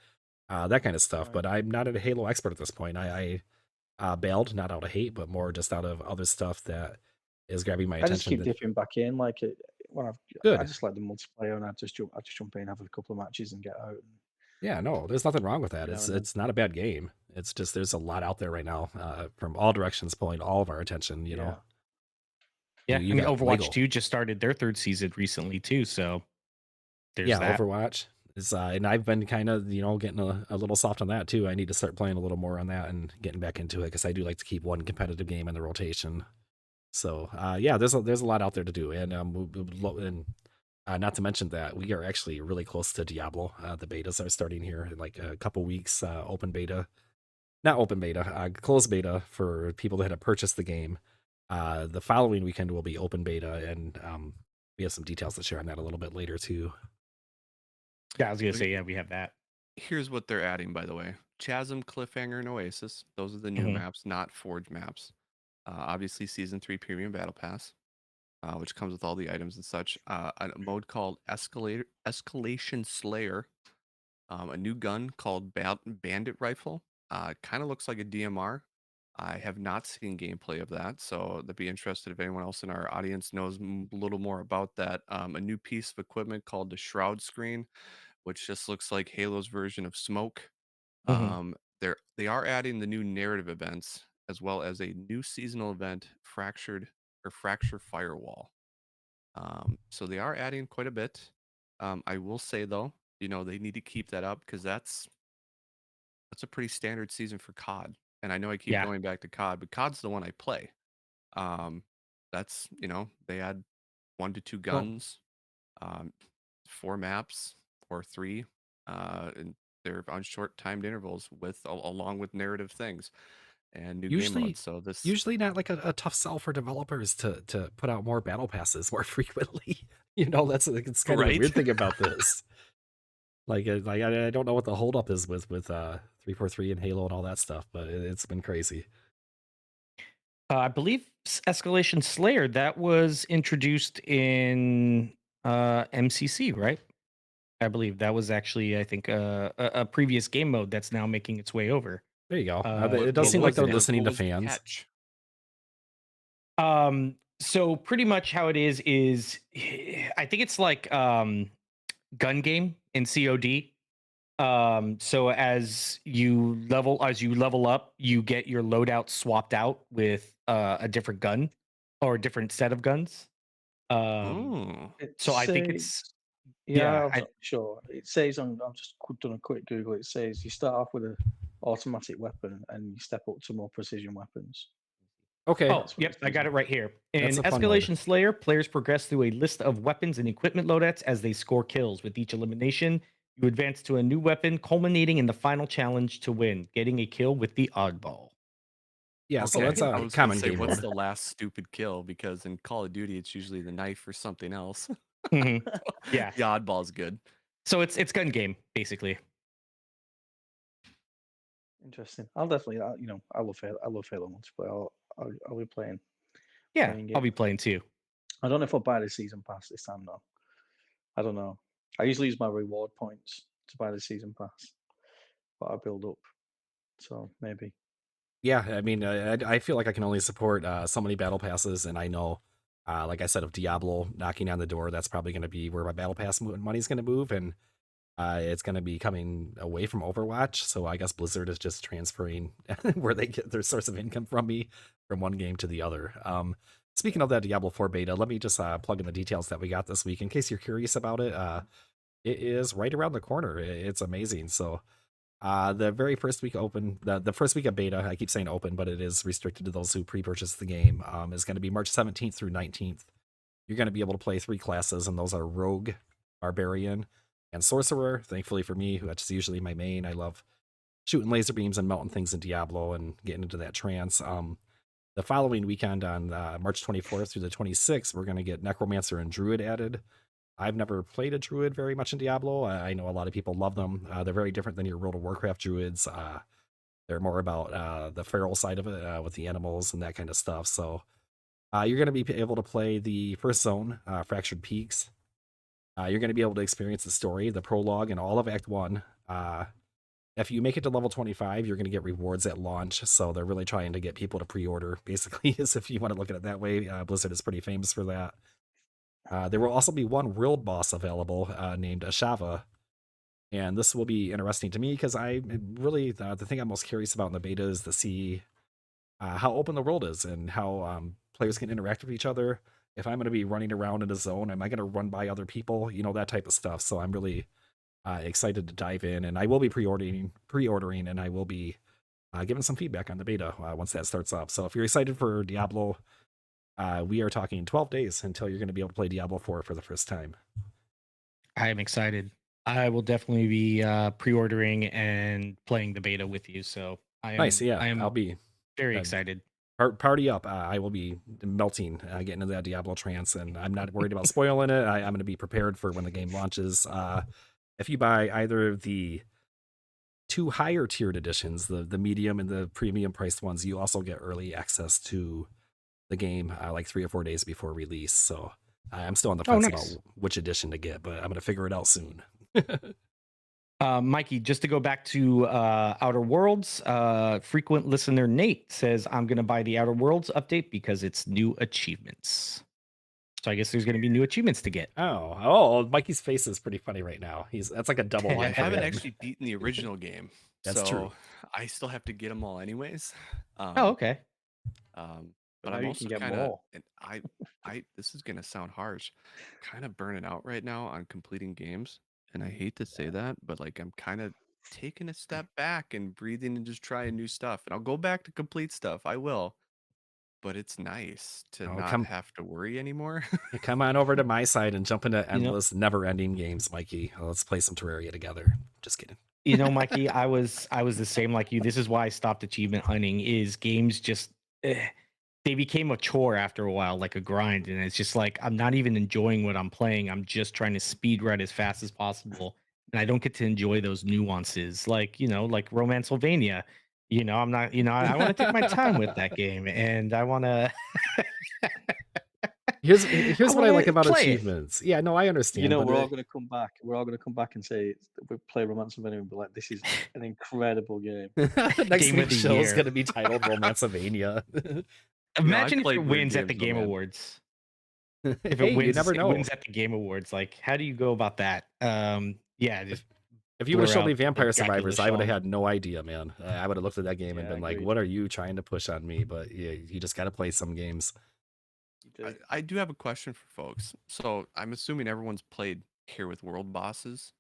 that kind of stuff.
Right.
But I'm not a Halo expert at this point. I bailed, not out of hate, but more just out of other stuff that is grabbing my
I just
attention.
keep dipping back in, like when I
Good.
just like the multiplayer, and I just jump in, have a couple of matches, and get out.
Yeah, no, there's nothing wrong with that.
You know,
It's not a bad game. It's just there's a lot out there right now, from all directions pulling all of our attention. You know,
Yeah,
you
I mean,
got
Overwatch
Lego.
2 just started their third season recently too, so there's
Yeah,
that.
Overwatch is, and I've been kind of getting a little soft on that too. I need to start playing a little more on that and getting back into it because I do like to keep one competitive game in the rotation. So yeah, there's a lot out there to do, and not to mention that we are actually really close to Diablo. The betas are starting here in like a couple weeks. Open beta, not open beta, closed beta for people that have purchased the game. The following weekend will be open beta, and we have some details to share on that a little bit later too.
Yeah, I was gonna
Okay.
say, yeah, we have that.
Here's what they're adding, by the way: Chasm, Cliffhanger, and Oasis. Those are the new
Mhm.
maps, not Forge maps. Obviously, Season 3 Premium Battle Pass, which comes with all the items and such. A mode called Escalation Slayer. A new gun called Bandit Rifle. Kind of looks like a DMR. I have not seen gameplay of that, so I'd be interested if anyone else in our audience knows a little more about that. A new piece of equipment called the Shroud Screen, which just looks like Halo's version of Smoke.
Mhm.
They are adding the new narrative events as well as a new seasonal event, Fracture Firewall. So they are adding quite a bit. I will say though, they need to keep that up because that's a pretty standard season for COD. And I know I keep
Yeah.
going back to COD, but COD's the one I play. Um, that's they add 1 to 2
Well,
guns, um, 4 maps or 3, and they're on short timed intervals with along with narrative things and new game
usually
modes. So this
usually not like a tough sell for developers to put out more battle passes more frequently. That's it's kind of the
right.
weird thing about this. Like I don't know what the holdup is with 343 and Halo and all that stuff, but it's been crazy.
I believe Escalation Slayer that was introduced in MCC, right? I believe that was actually, I think, a previous game mode that's now making its way over.
There you go.
What
It does
what
seem like
was
they're
the
listening
what
to
was the
fans.
catch?
So pretty much how it is I think it's like gun game in COD. So as you level up, you get your loadout swapped out with a different gun or a different set of guns. Um,
Oh,
It
so I think
says,
it's
yeah,
yeah,
I'm not sure. It says I've just done a quick Google. It says you start off with a automatic weapon and you step up to more precision weapons.
Okay,
Oh,
That's what
yep,
it
I
says
got
on
it right here. In
that's a fun mode.
Escalation Slayer, players progress through a list of weapons and equipment loadouts as they score kills. With each elimination, you advance to a new weapon, culminating in the final challenge to win, getting a kill with the oddball.
Yeah, so
okay.
that's
I
a
was gonna
common
say,
game
what's
mode.
the last stupid kill? Because in Call of Duty, it's usually the knife or something else.
Mhm. Yeah.
The oddball's good.
So it's gun game basically.
Interesting. I'll definitely, I love Halo. I love Halo multiplayer. I'll be
Yeah,
playing
I'll
it.
be playing too.
I don't know if I'll buy the season pass this time though. I don't know. I usually use my reward points to buy the season pass, but I build up. So maybe.
Yeah, I mean, I feel like I can only support so many battle passes, and I know, like I said, of Diablo knocking on the door, that's probably going to be where my battle pass money's going to move, and it's going to be coming away from Overwatch. So I guess Blizzard is just transferring where they get their source of income from me from one game to the other. Speaking of that Diablo 4 beta, let me just plug in the details that we got this week in case you're curious about it. It is right around the corner. It's amazing. So The very first week open, the first week of beta, I keep saying open, but it is restricted to those who pre-purchase the game, is going to be March 17th through 19th. You're going to be able to play 3 classes, and those are Rogue, Barbarian, and Sorcerer. Thankfully for me, that's usually my main. I love shooting laser beams and melting things in Diablo and getting into that trance. The following weekend on March 24th through the 26th, we're going to get Necromancer and Druid added. I've never played a Druid very much in Diablo. I know a lot of people love them. They're very different than your World of Warcraft Druids. They're more about the feral side of it with the animals and that kind of stuff. So you're going to be able to play the first zone, Fractured Peaks. You're going to be able to experience the story, the prologue, and all of Act 1. If you make it to level 25, you're going to get rewards at launch. So they're really trying to get people to pre-order, basically, as if you want to look at it that way. Blizzard is pretty famous for that. There will also be one world boss available named Ashava. And this will be interesting to me because I really, the thing I'm most curious about in the beta is to see how open the world is and how players can interact with each other. If I'm going to be running around in a zone, am I going to run by other people? You know, that type of stuff. So I'm really excited to dive in, and I will be pre-ordering, and I will be giving some feedback on the beta once that starts up. So if you're excited for Diablo, we are talking 12 days until you're going to be able to play Diablo 4 for the first time.
I am excited. I will definitely be pre-ordering and playing the beta with you. So I am
Nice, yeah.
I am
I'll be
very excited.
Party up. I will be melting, getting into that Diablo trance, and I'm not worried about spoiling it. I'm going to be prepared for when the game launches. If you buy either the 2 higher tiered editions, the medium and the premium priced ones, you also get early access to the game like 3 or 4 days before release. So I'm still on the fence about which edition to get, but I'm going to figure it out soon.
Mikey, just to go back to Outer Worlds, frequent listener Nate says, I'm going to buy the Outer Worlds update because it's new achievements. So I guess there's going to be new achievements to get.
Oh, Mikey's face is pretty funny right now. That's like a double
Well, I
win for
haven't
him.
actually beaten the original game.
That's true.
I still have to get them all anyways.
Okay.
But I'm also kind of, and this is gonna sound harsh, kind of burning out right now on completing games. And I hate to say that, but like I'm kind of taking a step back and breathing and just trying new stuff. And I'll go back to complete stuff. I will. But it's nice to not have to worry anymore.
Come on over to my side and jump into endless, never-ending games, Mikey. Let's play some Terraria together. Just kidding.
You know, Mikey, I was the same like you. This is why I stopped achievement hunting. Is games just they became a chore after a while, like a grind, and it's just like I'm not even enjoying what I'm playing. I'm just trying to speed run as fast as possible, and I don't get to enjoy those nuances, like like Romancevania. I'm not. I want to take my time with that game, and I want to.
Here's what I like about achievements. Yeah, no, I understand.
We're all going to come back. We're all going to come back and say we play Romancevania and be like, "This is an incredible game."
Next week's show is going to be titled Romancevania.
Imagine if it wins at the Game Awards. If it wins,
you never know.
It wins at the Game Awards. Like, how do you go about that? Yeah.
If you would have shown me Vampire Survivors, I would have had no idea, man. I would have looked at that game and been like, "What are you trying to push on me?" But yeah, you just got to play some games.
I do have a question for folks. So I'm assuming everyone's played Here with World Bosses.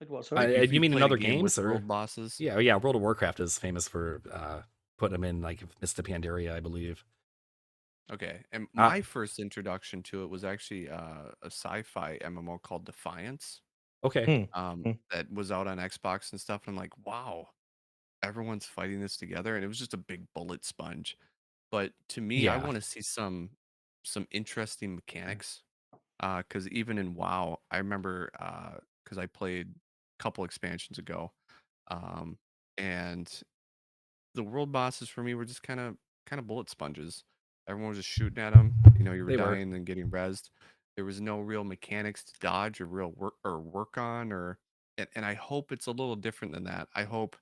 What, sorry?
You mean in other games or
World Bosses?
Yeah. World of Warcraft is famous for putting them in like Mist of Pandaria, I believe.
Okay, and my first introduction to it was actually a sci-fi MMO called Defiance.
Okay.
That was out on Xbox and stuff. And I'm like, wow, everyone's fighting this together, and it was just a big bullet sponge. But to me, I want to see some interesting mechanics. Because even in WoW, I remember because I played a couple expansions ago, and the world bosses for me were just kind of bullet sponges. Everyone was just shooting at them. You were dying and getting rezzed. There was no real mechanics to dodge or real work on, and I hope it's a little different than that. I hope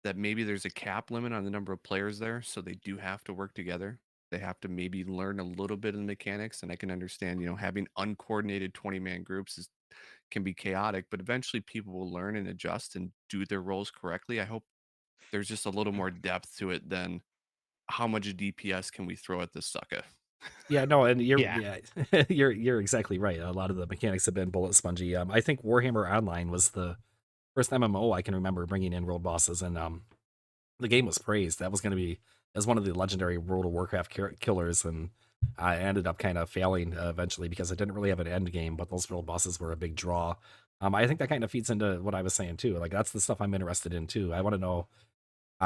that maybe there's a cap limit on the number of players there, so they do have to work together. They have to maybe learn a little bit of the mechanics, and I can understand, having uncoordinated 20-man groups can be chaotic, but eventually people will learn and adjust and do their roles correctly. I hope there's just a little more depth to it than how much DPS can we throw at this sucker.
Yeah, no, and you're exactly right. A lot of the mechanics have been bullet spongy. I think Warhammer Online was the first MMO I can remember bringing in world bosses, and the game was praised. That was going to be as one of the legendary World of Warcraft killers, and I ended up kind of failing eventually because it didn't really have an end game. But those world bosses were a big draw. I think that kind of feeds into what I was saying too. Like that's the stuff I'm interested in too. I want to know.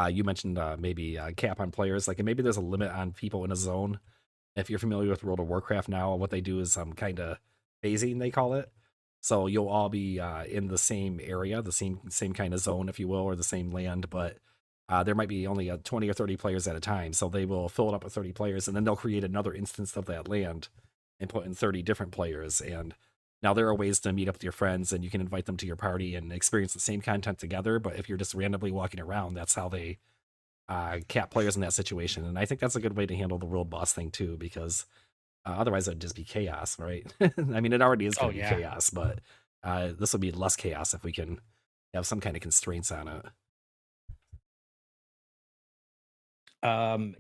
You mentioned maybe cap on players, like and maybe there's a limit on people in a zone. If you're familiar with World of Warcraft now, what they do is kind of phasing, they call it. So you'll all be in the same area, the same kind of zone, if you will, or the same land, but there might be only 20 or 30 players at a time. So they will fill it up with 30 players, and then they'll create another instance of that land and put in 30 different players. And now there are ways to meet up with your friends, and you can invite them to your party and experience the same content together. But if you're just randomly walking around, that's how they cap players in that situation. And I think that's a good way to handle the world boss thing too, because otherwise it'd just be chaos, right? I mean, it already is going to be chaos, but this will be less chaos if we can have some kind of constraints on it.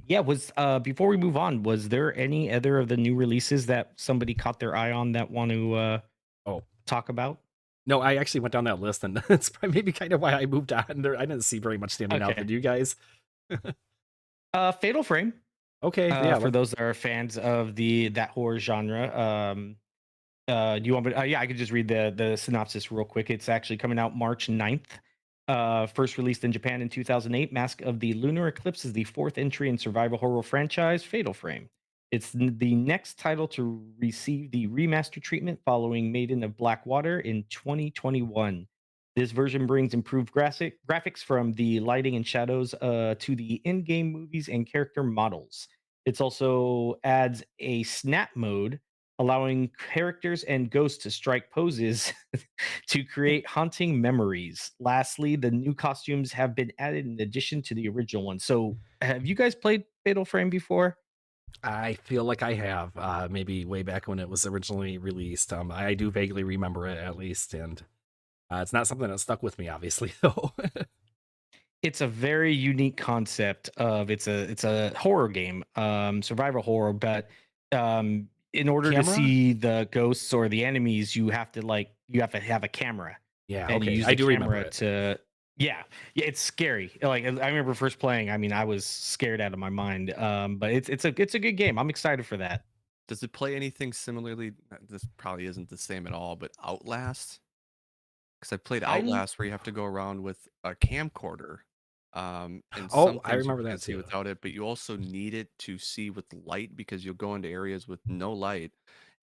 Yeah, was before we move on, was there any other of the new releases that somebody caught their eye on that want to talk about?
No, I actually went down that list, and it's maybe kind of why I moved on. I didn't see very much standing out. Did you guys?
Fatal Frame.
Okay, yeah.
For those that are fans of that horror genre, do you want me? Yeah, I could just read the synopsis real quick. It's actually coming out March 9th. First released in Japan in 2008, Mask of the Lunar Eclipse is the fourth entry in survival horror franchise Fatal Frame. It's the next title to receive the remaster treatment following Maiden of Blackwater in 2021. This version brings improved graphics from the lighting and shadows to the in-game movies and character models. It also adds a snap mode, allowing characters and ghosts to strike poses to create haunting memories. Lastly, the new costumes have been added in addition to the original one. So, have you guys played Fatal Frame before?
I feel like I have, maybe way back when it was originally released. I do vaguely remember it at least, and it's not something that stuck with me, obviously, though.
It's a very unique concept of it's a horror game, survival horror, but in order to see the ghosts or the enemies, you have to have a camera.
Yeah,
And
okay.
you use
I
the
do remember
camera
it.
to yeah, it's scary. Like I remember first playing, I mean, I was scared out of my mind. But it's a good game. I'm excited for that.
Does it play anything similarly? This probably isn't the same at all, but Outlast? Because I played
I
Outlast where you have to go around with a camcorder. And some
Oh, I
things you
remember
can
that
see
too.
without it, but you also need it to see with light because you'll go into areas with no light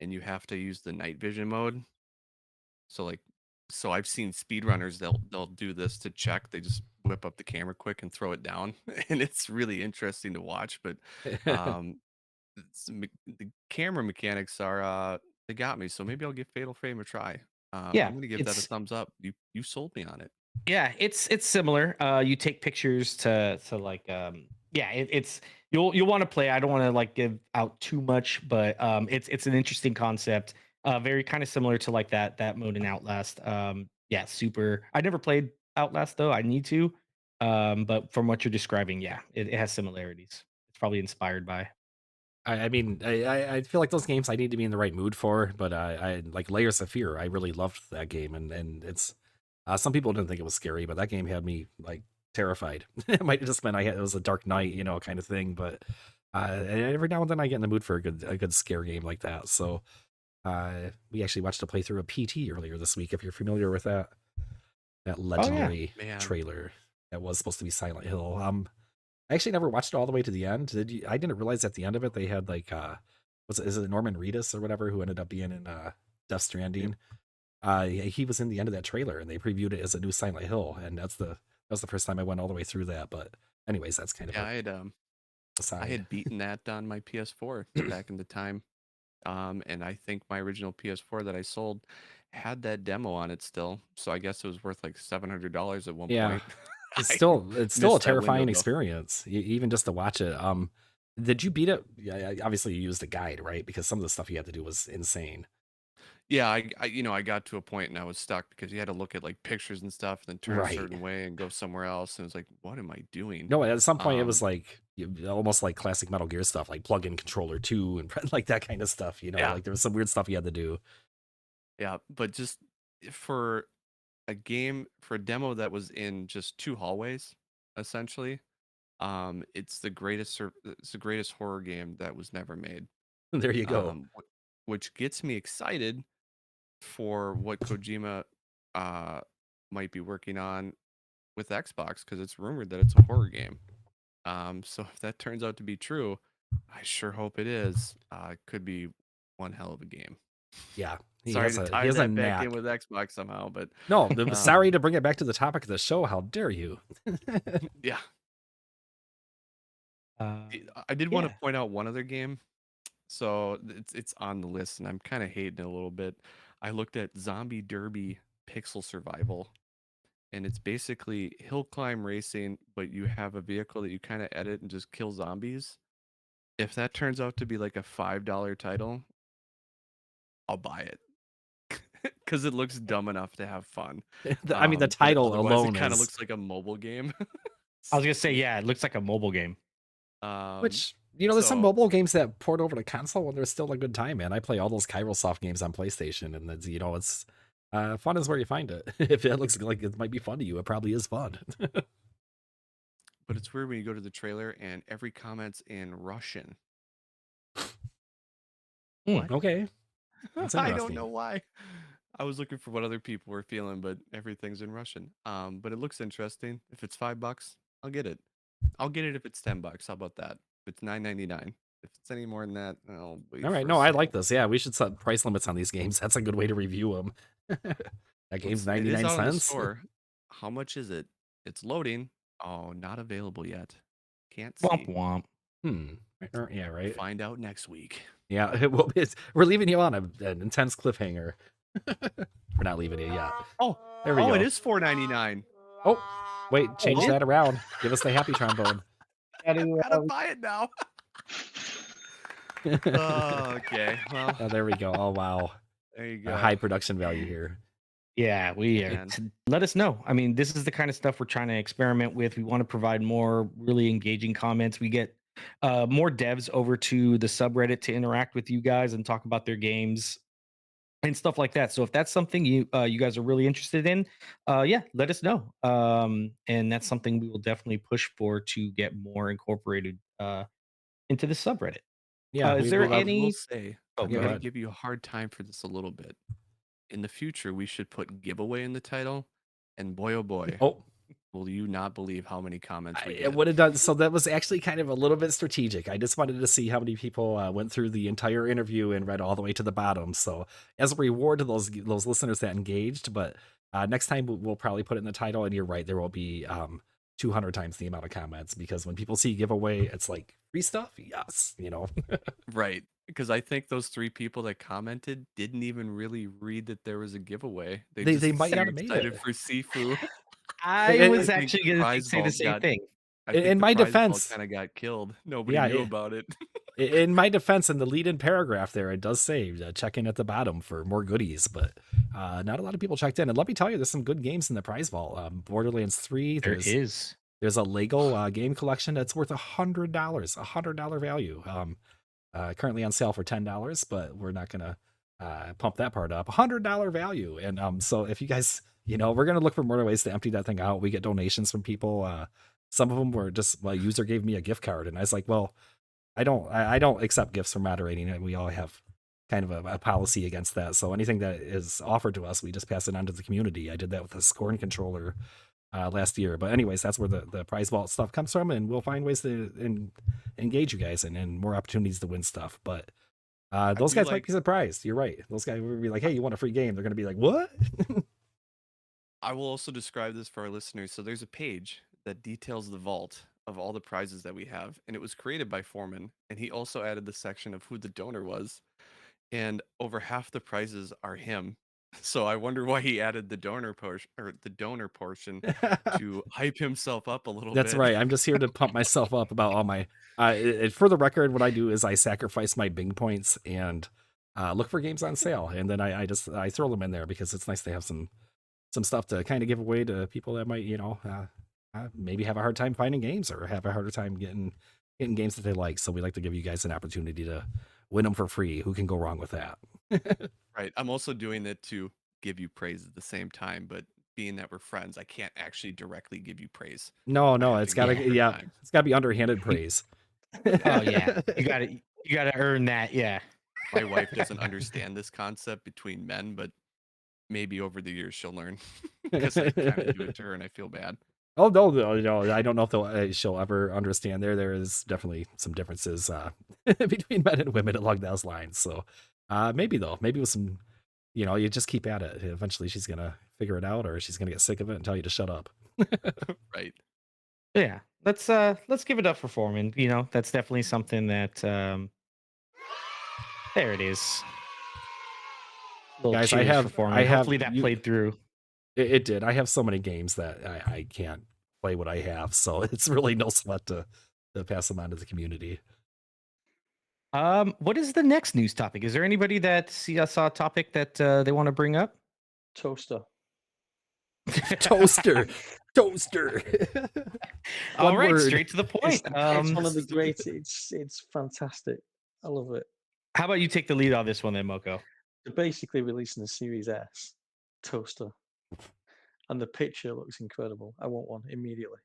and you have to use the night vision mode. So like so I've seen speedrunners, they'll do this to check. They just whip up the camera quick and throw it down. And it's really interesting to watch. But um the camera mechanics are they got me. So maybe I'll give Fatal Frame a try.
yeah,
I'm gonna give that a
it's
thumbs up. You sold me on it.
Yeah, it's similar. You take pictures to like yeah, it's you'll want to play. I don't want to like give out too much, but it's an interesting concept. Very kind of similar to like that mode in Outlast. Yeah, super. I never played Outlast though. I need to. But from what you're describing, yeah, it has similarities. It's probably inspired by.
I mean, I feel like those games I need to be in the right mood for, but I like Layers of Fear. I really loved that game, and it's some people didn't think it was scary, but that game had me like terrified. It might have just been it was a dark night, kind of thing. But and every now and then I get in the mood for a good scare game like that. So we actually watched a playthrough of PT earlier this week. If you're familiar with that legendary
Man.
trailer that was supposed to be Silent Hill. I actually never watched it all the way to the end. Did you? I didn't realize at the end of it they had like is it Norman Reedus or whatever who ended up being in Death Stranding? He was in the end of that trailer and they previewed it as a new Silent Hill, and that was the first time I went all the way through that. But anyways, that's kind of
I had beaten that on my PS4 back in the time. And I think my original PS4 that I sold had that demo on it still. So I guess it was worth like $700 at one point.
It's
I
still a
missed that window,
terrifying
though.
experience, even just to watch it. Did you beat it? Yeah, obviously you used a guide, right? Because some of the stuff you had to do was insane.
Yeah, I got to a point and I was stuck because you had to look at like pictures and stuff and then turn a
Right.
certain way and go somewhere else. And it was like, what am I doing?
No, at some point it was
Um,
like almost like classic Metal Gear stuff, like plug in controller 2 and like that kind of stuff.
Yeah.
Like there was some weird stuff you had to do.
Yeah, but just for a game for a demo that was in just 2 hallways, essentially. It's it's the greatest horror game that was never made.
There you go.
Which gets me excited for what Kojima uh might be working on with Xbox, because it's rumored that it's a horror game. So if that turns out to be true, I sure hope it is. It could be one hell of a game.
Yeah,
Sorry to
he
tie
has a
that back in
knack.
with Xbox somehow, but
No, sorry
um,
to bring it back to the topic of the show. How dare you?
yeah.
Uh,
I did want to
yeah.
point out one other game. So it's on the list, and I'm kind of hating it a little bit. I looked at Zombie Derby Pixel Survival, and it's basically hill climb racing, but you have a vehicle that you kind of edit and just kill zombies. If that turns out to be like a $5 title, I'll buy it because it looks dumb enough to have fun.
I mean, the
But
title
otherwise, it
alone
kind of
is,
looks like a mobile game.
I was gonna say, yeah, it looks like a mobile game.
which, there's some
So
mobile games that port over to console and they're still a good time, man. I play all those Kairosoft games on PlayStation, and it's, it's fun is where you find it. If it looks like it might be fun to you, it probably is fun.
but it's weird when you go to the trailer and every comment's in Russian. What?
Okay. That's
I don't
interesting.
know why. I was looking for what other people were feeling, but everything's in Russian. But it looks interesting. If it's $5, I'll get it. I'll get it if it's $10. How about that? If it's $9.99. If it's any more than that, I'll wait
All right,
for a
no, I like
sale.
this. Yeah, we should set price limits on these games. That's a good way to review them. That game's
It is
99
out in the
cents.
store. How much is it? It's loading. Oh, not available yet. Can't
Womp
see.
womp.
Yeah, right.
Find out next week.
Yeah, well, we're leaving you on an intense cliffhanger. We're not leaving it yet.
Oh,
There we go.
it is $4.99.
Oh, wait, change
Oh.
that around. Give us the happy trombone.
Gotta buy it now. Okay, well,
Oh, there we go. Oh, wow.
there you
A
go.
high production value here.
Yeah,
Man.
let us know. I mean, this is the kind of stuff we're trying to experiment with. We want to provide more really engaging comments. We get more devs over to the subreddit to interact with you guys and talk about their games and stuff like that. So if that's something you guys are really interested in, yeah, let us know. And that's something we will definitely push for to get more incorporated into the subreddit.
Yeah,
Is
we'd
there
love.
I will
any?
say,
Oh,
I'm
Yeah, go
gonna
ahead.
give you a hard time for this a little bit. In the future, we should put giveaway in the title, and boy, oh boy,
Oh,
will you not believe how many comments we
it
get.
would have done. So that was actually kind of a little bit strategic. I just wanted to see how many people went through the entire interview and read all the way to the bottom. So as a reward to those listeners that engaged, but next time we'll probably put it in the title. And you're right, there will be 200 times the amount of comments, because when people see giveaway, it's like free stuff. Yes,
Right. Because I think those 3 people that commented didn't even really read that there was a a giveaway. They
they
just
might not
seemed
have made
excited
it.
for Sifu.
I was
I think
actually going to
prize
say the
vault
same thing.
I think
In
the
my
prize vault
defense,
kind of got killed. Nobody
yeah,
knew about it.
in my defense, in the lead-in paragraph there, it does say check in at the bottom for more goodies, but not a lot of people checked in. And let me tell you, there's some good games in the prize vault. Borderlands 3.
There is.
There's a Lego game collection that's worth $100, $100 value. Currently on sale for $10, but we're not gonna pump that part up. $100 value, and so if you guys, we're gonna look for more ways to empty that thing out. We get donations from people. Some of them were just, a user gave me a gift card, and I was like, well, I don't accept gifts for moderating, and we all have kind of a policy against that. So anything that is offered to us, we just pass it on to the community. I did that with a Scorn controller last year. But anyways, that's where the prize vault stuff comes from, and we'll find ways to engage you guys and more opportunities to win stuff. But those
do
guys might
like-
be surprised. You're right. Those guys will be like, hey, you want a free game? They're going to be like, what?
I will also describe this for our listeners. So there's a page that details the vault of all the prizes that we have, and it was created by Foreman, and he also added the section of who the donor was, and over half the prizes are him. So I wonder why he added the donor portion to hype himself up a little
That's
bit.
right. I'm just here to pump myself up about all my. For the record, what I do is I sacrifice my Bing points and look for games on sale, and then I throw them in there because it's nice to have some stuff to kind of give away to people that might maybe have a hard time finding games or have a harder time getting games that they like. So we like to give you guys an opportunity to win them for free. Who can go wrong with that?
Right. I'm also doing it to give you praise at the same time, but being that we're friends, I can't actually directly give you praise.
No,
I have
it's
to give
gotta,
you
yeah,
time.
it's gotta be underhanded praise.
Oh yeah, you gotta earn that. Yeah.
My wife doesn't understand this concept between men, but maybe over the years she'll learn because I kind of do it to her and I feel bad.
Oh no! I don't know if she'll ever understand. There is definitely some differences between men and women along those lines. So maybe though, maybe with some, you just keep at it. Eventually, she's gonna figure it out, or she's gonna get sick of it and tell you to shut up.
Right.
Yeah. Let's give it up for Foreman. That's definitely something that there it is. Little
Guys,
cheers for Foreman. Hopefully that played through.
It did. I have so many games that I can't play what I have, so it's really no sweat to pass them on to the community.
What is the next news topic? Is there anybody that saw a topic that they want to bring up?
Toaster.
Toaster.
All
One
right,
word.
straight to the point.
It's one of the great. It's fantastic. I love it.
How about you take the lead on this one, then, Moko?
They're basically releasing the Series S toaster, and the picture looks incredible. I want one immediately.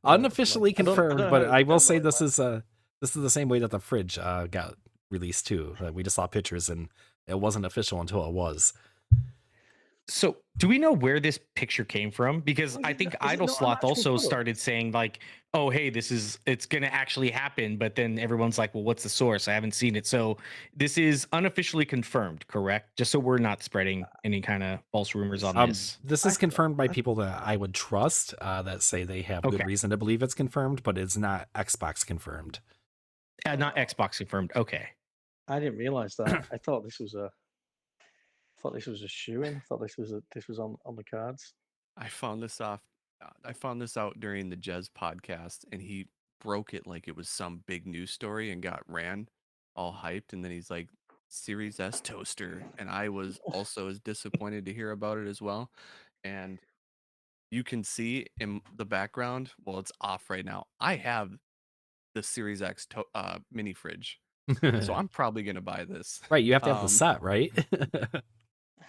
Unofficially confirmed, but I will say
this
this is the same way that the fridge got released too. We just saw pictures and it wasn't official until it was.
So, do we know where this picture came from? Because I think Idle Sloth also started saying like, "Oh, hey, it's going to actually happen," but then everyone's like, "Well, what's the source? I haven't seen it." So, this is unofficially confirmed, correct? Just so we're not spreading any kind of false rumors on this.
This is confirmed by people that I would trust, that say they have good reason to believe it's confirmed, but it's not Xbox confirmed.
Not Xbox confirmed. Okay.
I didn't realize that. I thought this was a shoe-in. I thought this was on the cards.
I found this out during the Jez podcast, and he broke it like it was some big news story and got ran all hyped, and then he's like, Series S toaster, and I was also as disappointed to hear about it as well. And you can see in the background, well, it's off right now. I have the Series X mini fridge, so I'm probably gonna buy this.
Right, you have to have the set, right?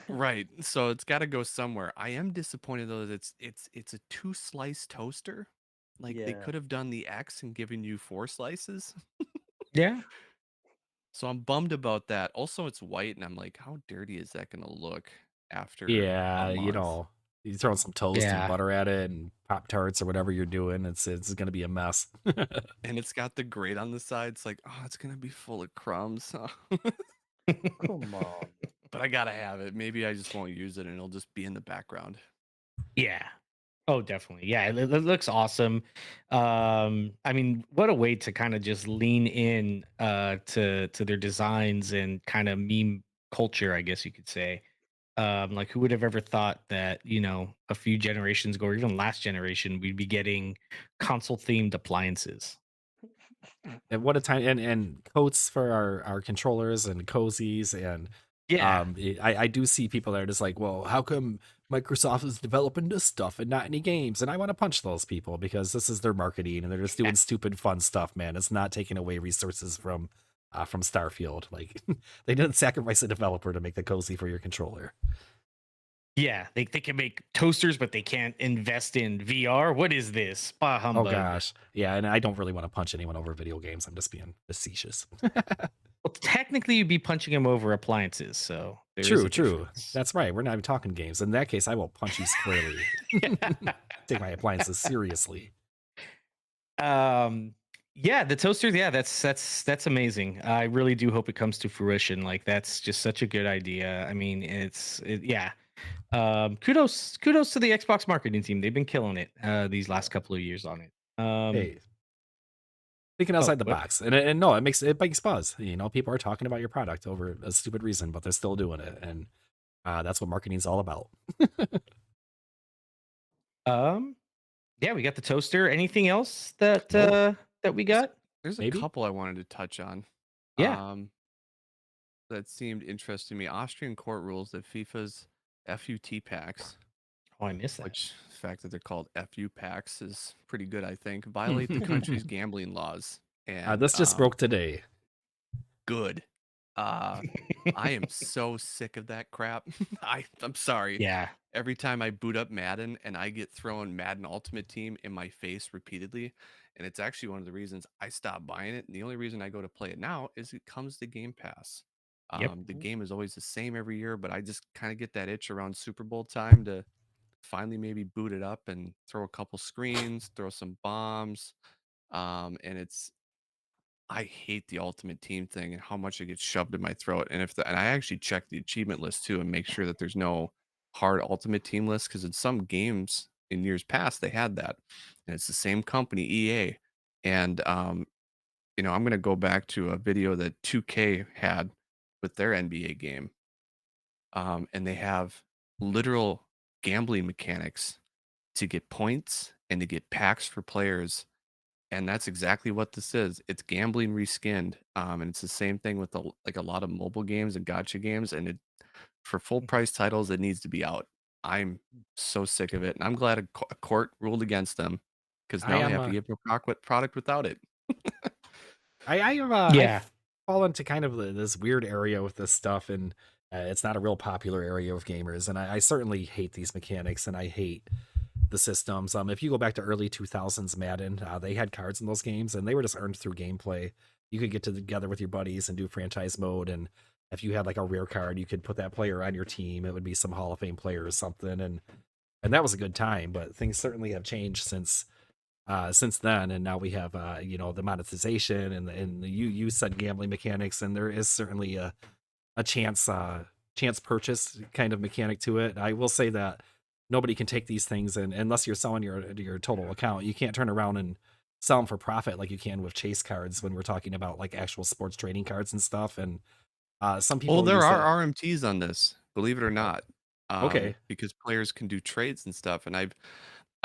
Right. So it's got to go somewhere. I am disappointed though that it's a 2-slice toaster. Like they could have done the X and given you 4 slices.
Yeah.
So I'm bummed about that. Also, it's white, and I'm like, how dirty is that going to look after?
Yeah,
a month?
you throw some toast and butter at it and Pop-Tarts or whatever you're doing. It's going to be a mess.
And it's got the grate on the side. It's like, oh, it's going to be full of crumbs.
Come on.
But I gotta have it. Maybe I just won't use it, and it'll just be in the background.
Yeah. Oh, definitely. Yeah, it looks awesome. I mean, what a way to kind of just lean in to their designs and kind of meme culture, I guess you could say. Like, who would have ever thought that, a few generations ago, or even last generation, we'd be getting console themed appliances?
And what a time, and coats for our controllers and cozies, and
Yeah.
I do see people that are just like, well, how come Microsoft is developing this stuff and not any games? And I want to punch those people because this is their marketing and they're just doing stupid fun stuff, man. It's not taking away resources from Starfield. Like they didn't sacrifice a developer to make the cozy for your controller.
Yeah, they can make toasters, but they can't invest in VR. What is this? Bah humbug.
Oh gosh. Yeah, and I don't really want to punch anyone over video games. I'm just being facetious.
Well, technically, you'd be punching him over appliances. So
true. That's right. We're not even talking games. In that case, I will punch you squarely. Take my appliances seriously.
Yeah, the toaster. Yeah, that's amazing. I really do hope it comes to fruition. Like that's just such a good idea. I mean, yeah. Kudos to the Xbox marketing team. They've been killing it these last couple of years on it.
Hey, thinking outside the box, and no, it makes buzz. People are talking about your product over a stupid reason, but they're still doing it, and that's what marketing's all about.
Yeah, we got the toaster. Anything else that we got?
There's a couple I wanted to touch on.
Yeah.
That seemed interesting to me. Austrian court rules that FIFA's FUT packs.
Oh, I missed that.
Which the fact that they're called FU packs is pretty good, I think. Violate the country's gambling laws. And
this just broke today.
Good. I am so sick of that crap. I'm sorry.
Yeah.
every time I boot up Madden and I get thrown Madden Ultimate Team in my face repeatedly, and it's actually one of the reasons I stopped buying it. And the only reason I go to play it now is it comes to Game Pass.
Yep.
The game is always the same every year, but I just kind of get that itch around Super Bowl time to finally maybe boot it up and throw a couple screens, throw some bombs. And I hate the Ultimate Team thing and how much it gets shoved in my throat. And I actually check the achievement list too and make sure that there's no hard Ultimate Team list because in some games in years past they had that, and it's the same company, EA. And I'm gonna go back to a video that 2K had with their NBA game, and they have literal gambling mechanics to get points and to get packs for players, and that's exactly what this is. It's gambling reskinned, and it's the same thing with like a lot of mobile games and gotcha games. And for full price titles, it needs to be out. I'm so sick of it, and I'm glad a court ruled against them because
I
now they
am
have to give a product without it.
Yeah.
I've fallen to kind of this weird area with this stuff, and it's not a real popular area with gamers. And I certainly hate these mechanics, and I hate the systems. If you go back to early 2000s Madden, they had cards in those games, and they were just earned through gameplay. You could get together with your buddies and do franchise mode, and if you had like a rare card, you could put that player on your team. It would be some Hall of Fame player or something, and that was a good time. But things certainly have changed since then, and now we have the monetization and you said gambling mechanics, and there is certainly a chance purchase kind of mechanic to it. I will say that nobody can take these things, and unless you're selling your total account, you can't turn around and sell them for profit like you can with chase cards when we're talking about like actual sports trading cards and stuff. And some
Well,
people
there
use
are
that.
RMTs on this, believe it or not,
Okay.
because players can do trades and stuff. And I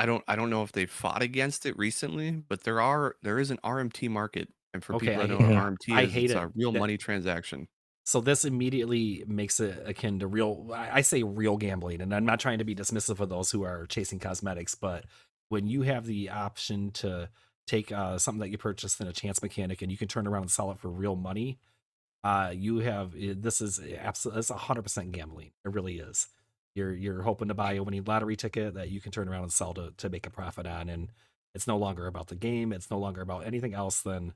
don't know if they fought against it recently, but there is an RMT market. And for
Okay,
people that
I
know what
Yeah.
RMT
I
is,
hate
it's
it.
a real money transaction.
So this immediately makes it akin to real, I say real gambling, and I'm not trying to be dismissive of those who are chasing cosmetics, but when you have the option to take something that you purchased in a chance mechanic and you can turn around and sell it for real money, this is absolutely, it's 100% gambling. It really is. You're hoping to buy a winning lottery ticket that you can turn around and sell to make a profit on, and it's no longer about the game. It's no longer about anything else than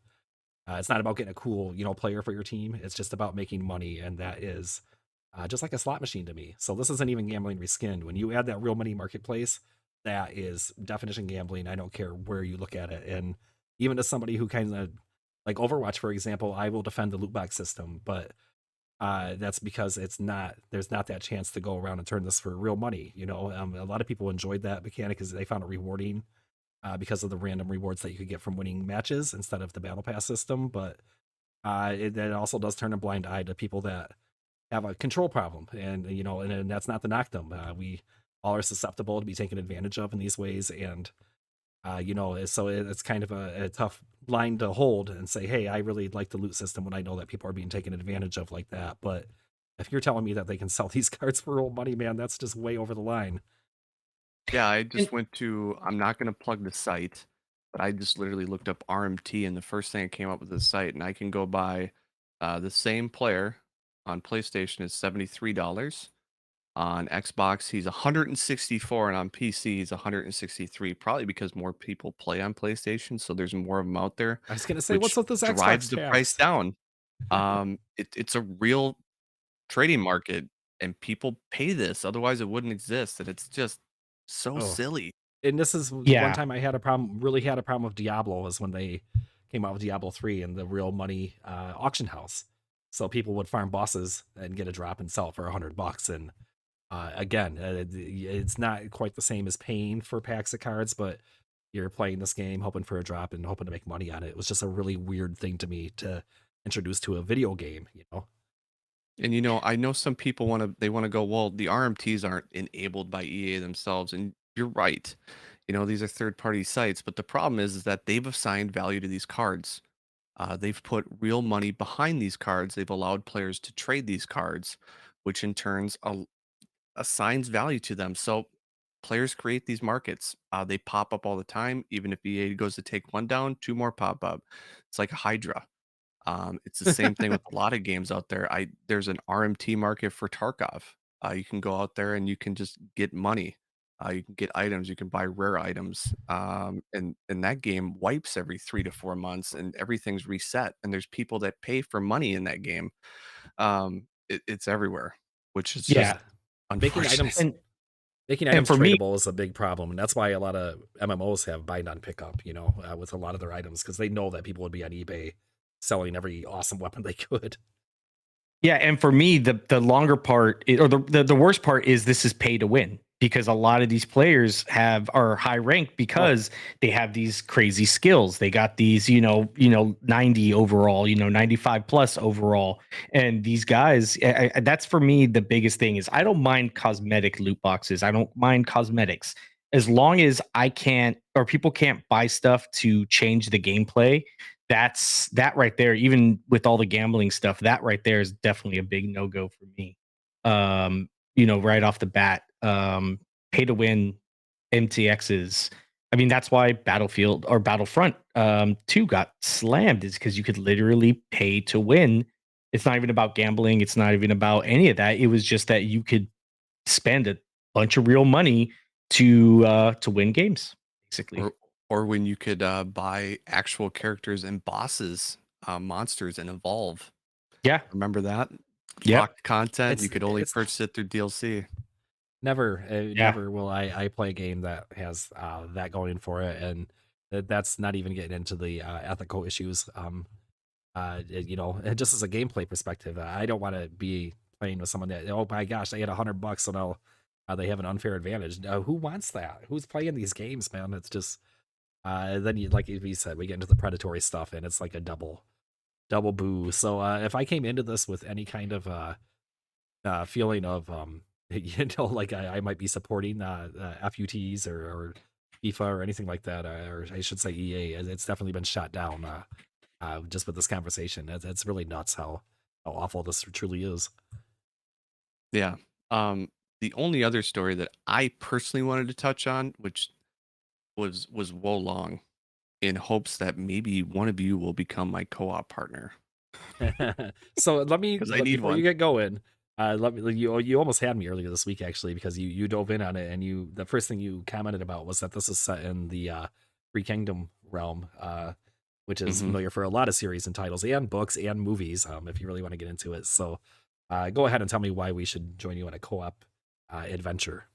it's not about getting a cool, player for your team. It's just about making money, and that is just like a slot machine to me. So this isn't even gambling reskinned. When you add that real money marketplace, that is definition gambling. I don't care where you look at it. And even as somebody who kind of like Overwatch, for example, I will defend the loot box system, but that's because there's not that chance to go around and turn this for real money. A lot of people enjoyed that mechanic because they found it rewarding because of the random rewards that you could get from winning matches instead of the battle pass system. But that also does turn a blind eye to people that have a control problem, and that's not to knock them. We all are susceptible to be taken advantage of in these ways, and so it's kind of a tough line to hold and say, hey, I really like the loot system when I know that people are being taken advantage of like that. But if you're telling me that they can sell these cards for old money, man, that's just way over the line.
Yeah, I
And
just went to, I'm not going to plug the site, but I just literally looked up RMT, and the first thing that came up with the site, and I can go buy the same player on PlayStation is $73. On Xbox, he's 164, and on PC, he's 163. Probably because more people play on PlayStation, so there's more of them out there,
I was gonna say, what's
which
with this
drives
Xbox
the price
tax?
down. It's a real trading market, and people pay this, otherwise it wouldn't exist, and it's just so
Oh,
silly.
and this is one
yeah.
time I had a problem, really had a problem with Diablo, was when they came out with Diablo 3 and the real money auction house. So people would farm bosses and get a drop and sell it for $100. And again, it's not quite the same as paying for packs of cards, but you're playing this game hoping for a drop and hoping to make money on it. It was just a really weird thing to me to introduce to a video game.
And I know some people want to go, well, the RMTs aren't enabled by EA themselves, and you're right. These are third-party sites, but the problem is that they've assigned value to these cards. They've put real money behind these cards. They've allowed players to trade these cards, which in turns assigns value to them. So players create these markets. They pop up all the time. Even if EA goes to take one down, two more pop up. It's like a Hydra. It's the same thing with a lot of games out there. There's an RMT market for Tarkov. You can go out there and you can just get money. You can get items. You can buy rare items. And that game wipes every 3 to 4 months, and everything's reset. And there's people that pay for money in that game. It's everywhere, which is just
Yeah.
Making
unfortunate.
items
And
making
and
items
for me,
tradable is a big problem, and that's why a lot of MMOs have bind on pickup, with a lot of their items because they know that people would be on eBay selling every awesome weapon they could.
yeah, and for me, the longer part or the worst part is this is pay to win because a lot of these players are high ranked because they have these crazy skills. They got these, 90 overall, 95 plus overall. And these guys, that's for me the biggest thing is I don't mind cosmetic loot boxes. I don't mind cosmetics as long as I can't or people can't buy stuff to change the gameplay. That right there, even with all the gambling stuff, that right there is definitely a big no-go for me. Right off the bat, pay to win MTXs. I mean, that's why Battlefield or Battlefront 2 got slammed, is because you could literally pay to win. It's not even about gambling, it's not even about any of that. It was just that you could spend a bunch of real money to win games, basically.
Or when you could buy actual characters and bosses, monsters, and evolve.
Yeah.
Remember that?
Yep.
Locked content, you
It's
could only
it's
purchase it through DLC.
never will I play a game that has that going for it, and that's not even getting into the ethical issues. Just as a gameplay perspective, I don't want to be playing with someone that, oh my gosh, they had $100, so now they have an unfair advantage. Who wants that? Who's playing these games, man? It's just then you, like we said, we get into the predatory stuff, and it's like a double boo. So if I came into this with any kind of feeling of like I might be supporting FUTs or FIFA or anything like that, or I should say EA, it's definitely been shot down. Just with this conversation, it's really nuts how awful this truly is.
Yeah. The only other story that I personally wanted to touch on, which was Wolong, in hopes that maybe one of you will become my co-op partner.
So let me
'Cause I need
before you
one.
get going. Let me you almost had me earlier this week actually because you dove in on it, and the first thing you commented about was that this is set in the Free Kingdom realm, which is
Mhm.
familiar for a lot of series and titles and books and movies. If you really want to get into it, so go ahead and tell me why we should join you in a co-op adventure.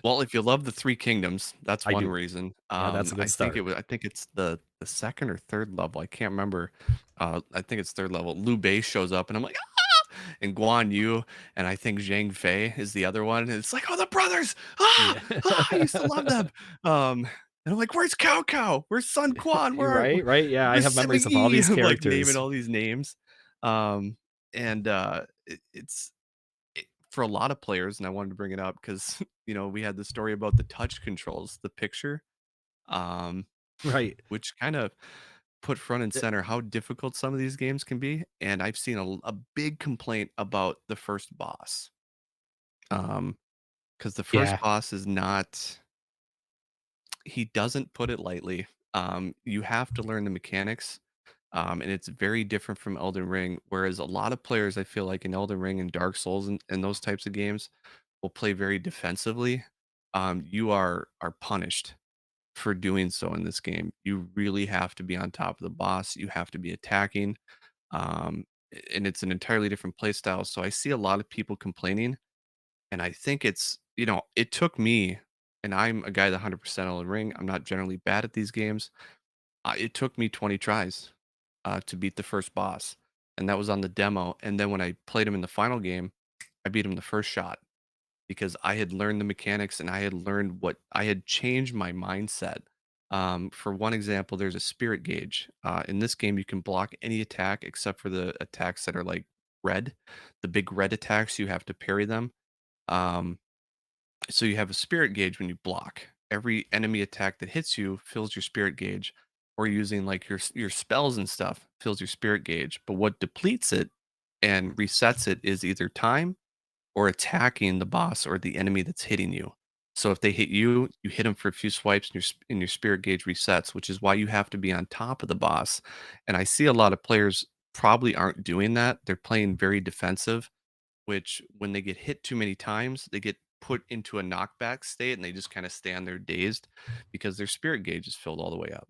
Well, if you love the Three Kingdoms, that's
I
one
do.
reason.
Yeah, that's a good start.
I think it's the second or third level. I can't remember. I think it's third level. Liu Bei shows up, and I'm like, ah! And Guan Yu, and I think Zhang Fei is the other one. And it's like, oh, the brothers! Ah, I used to love them. And I'm like, where's Cao Cao? Where's Sun Quan?
Right. Yeah, I
Where's
have
Sima
memories of all
Yi?
these
I'm like naming
characters.
all these names. And it's for a lot of players, and I wanted to bring it up because we had the story about the touch controls, the picture, um,
Right.
which kind of put front and center how difficult some of these games can be. And I've seen a big complaint about the first boss, because the first
Yeah.
boss is not. He doesn't put it lightly. You have to learn the mechanics. And it's very different from Elden Ring. Whereas a lot of players, I feel like in Elden Ring and Dark Souls and those types of games, will play very defensively. You are punished for doing so in this game. You really have to be on top of the boss. You have to be attacking, and it's an entirely different play style. So I see a lot of people complaining, and I think it took me, and I'm a guy that 100% Elden Ring. I'm not generally bad at these games. It took me 20 tries to beat the first boss, and that was on the demo. And then when I played him in the final game, I beat him the first shot because I had learned the mechanics and I had learned what I had changed my mindset. For one example, there's a spirit gauge. In this game, you can block any attack except for the attacks that are like red. The big red attacks, you have to parry them. Um, so you have a spirit gauge when you block. Every enemy attack that hits you fills your spirit gauge, or using like your spells and stuff fills your spirit gauge. But what depletes it and resets it is either time or attacking the boss or the enemy that's hitting you. So if they hit you, you hit them for a few swipes, and your spirit gauge resets, which is why you have to be on top of the boss. And I see a lot of players probably aren't doing that. They're playing very defensive, which when they get hit too many times, they get put into a knockback state and they just kind of stand there dazed because their spirit gauge is filled all the way up.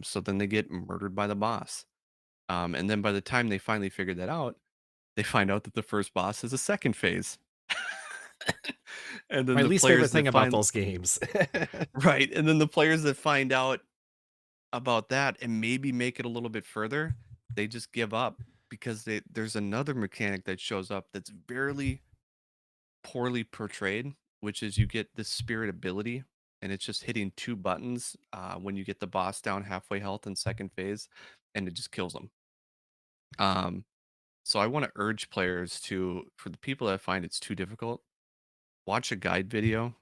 So then they get murdered by the boss. And then by the time they finally figure that out, they find out that the first boss is a second phase. And then
My
the
least favorite
players
thing
that
about
find
those games.
right, and then the players that find out about that and maybe make it a little bit further, they just give up because there's another mechanic that shows up that's very poorly portrayed, which is you get this spirit ability, and it's just hitting two buttons when you get the boss down halfway health in second phase, and it just kills them. Um, so I want to urge players to, for the people that find it's too difficult, watch a guide video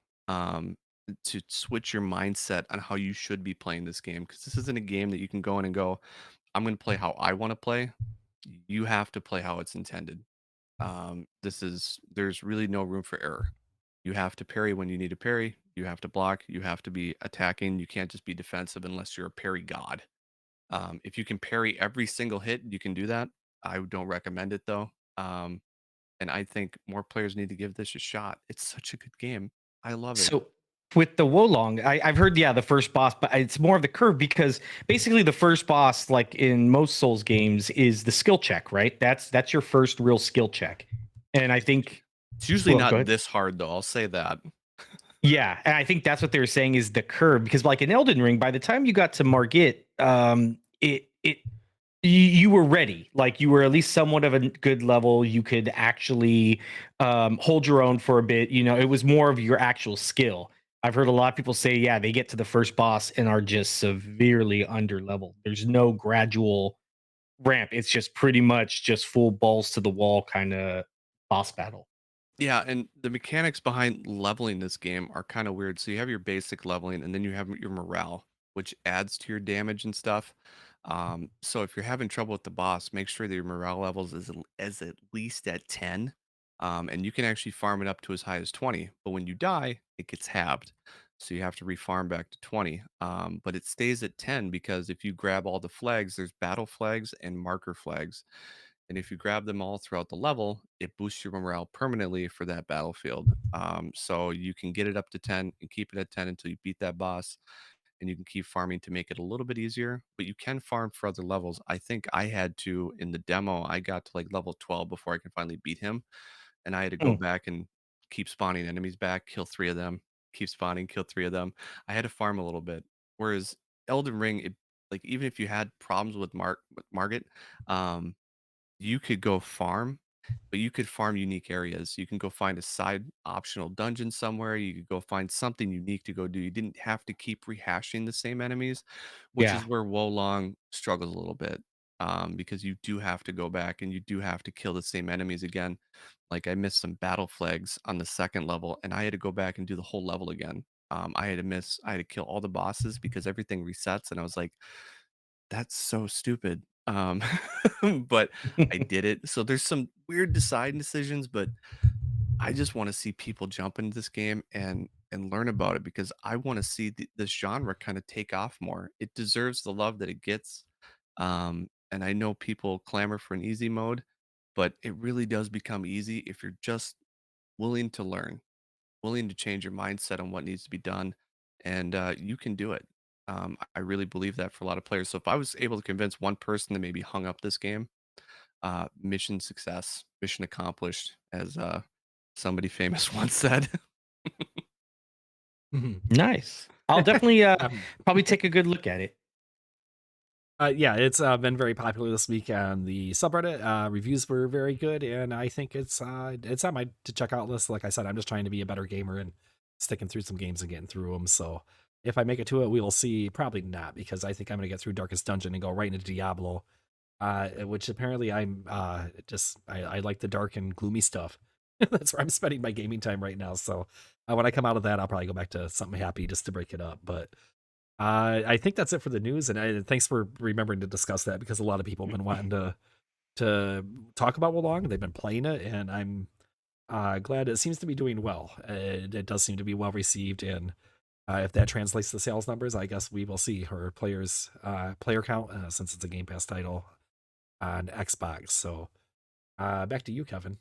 to switch your mindset on how you should be playing this game because this isn't a game that you can go in and go, I'm going to play how I want to play. You have to play how it's intended. There's really no room for error. You have to parry when you need to parry. You have to block. You have to be attacking. You can't just be defensive unless you're a parry god. If you can parry every single hit, you can do that. I don't recommend it though. And I think more players need to give this a shot. It's such a good game. I love it.
So with the Wolong, I've heard, yeah, the first boss, but it's more of the curve because basically the first boss, like in most Souls games, is the skill check, right? That's your first real skill check. And I think
It's usually
go
not
ahead.
this hard though. I'll say that.
Yeah, and I think that's what they were saying is the curve because like in Elden Ring, by the time you got to Margit, you were ready. Like you were at least somewhat of a good level. You could actually hold your own for a bit. You know, it was more of your actual skill. I've heard a lot of people say, yeah, they get to the first boss and are just severely under leveled. There's no gradual ramp. It's just pretty much just full balls to the wall kind of boss battle.
Yeah, and the mechanics behind leveling this game are kind of weird. So you have your basic leveling, and then you have your morale, which adds to your damage and stuff. So if you're having trouble with the boss, make sure that your morale levels is at least at 10. And you can actually farm it up to as high as 20. But when you die, it gets halved. So you have to refarm back to 20. But it stays at 10 because if you grab all the flags, there's battle flags and marker flags. And if you grab them all throughout the level, it boosts your morale permanently for that battlefield. So you can get it up to 10 and keep it at 10 until you beat that boss. And you can keep farming to make it a little bit easier, but you can farm for other levels. I think I had to, in the demo, I got to like level 12 before I could finally beat him. And I had to go
Mm.
back and keep spawning enemies back, kill 3 of them, keep spawning, kill 3 of them. I had to farm a little bit. Whereas Elden Ring, like even if you had problems with Margit, um, you could go farm, but you could farm unique areas. You can go find a side optional dungeon somewhere. You could go find something unique to go do. You didn't have to keep rehashing the same enemies, which
Yeah.
is where Wolong struggles a little bit. Because you do have to go back and you do have to kill the same enemies again. Like I missed some battle flags on the second level, and I had to go back and do the whole level again. I had to kill all the bosses because everything resets, and I was like, that's so stupid. But I did it. So there's some weird deciding decisions, but I just want to see people jump into this game and learn about it because I want to see this genre kind of take off more. It deserves the love that it gets. And I know people clamor for an easy mode, but it really does become easy if you're just willing to learn, willing to change your mindset on what needs to be done, and you can do it. I really believe that for a lot of players. So if I was able to convince one person that maybe hung up this game, mission success, mission accomplished, as somebody famous once said.
Mhm.
Nice. I'll definitely
Um,
probably take a good look at it.
yeah, it's been very popular this week on the subreddit. Reviews were very good, and I think it's on my to check out list. Like I said, I'm just trying to be a better gamer and sticking through some games and getting through them. So if I make it to it, we will see. Probably not, because I think I'm gonna get through Darkest Dungeon and go right into Diablo, which apparently I'm I like the dark and gloomy stuff. That's where I'm spending my gaming time right now. So when I come out of that, I'll probably go back to something happy just to break it up. But I think that's it for the news, and thanks for remembering to discuss that because a lot of people have been wanting to talk about Wolong. They've been playing it, and I'm glad it seems to be doing well. It does seem to be well received, and if that translates to sales numbers, I guess we will see her player count since it's a Game Pass title on Xbox. So back to you, Kevin.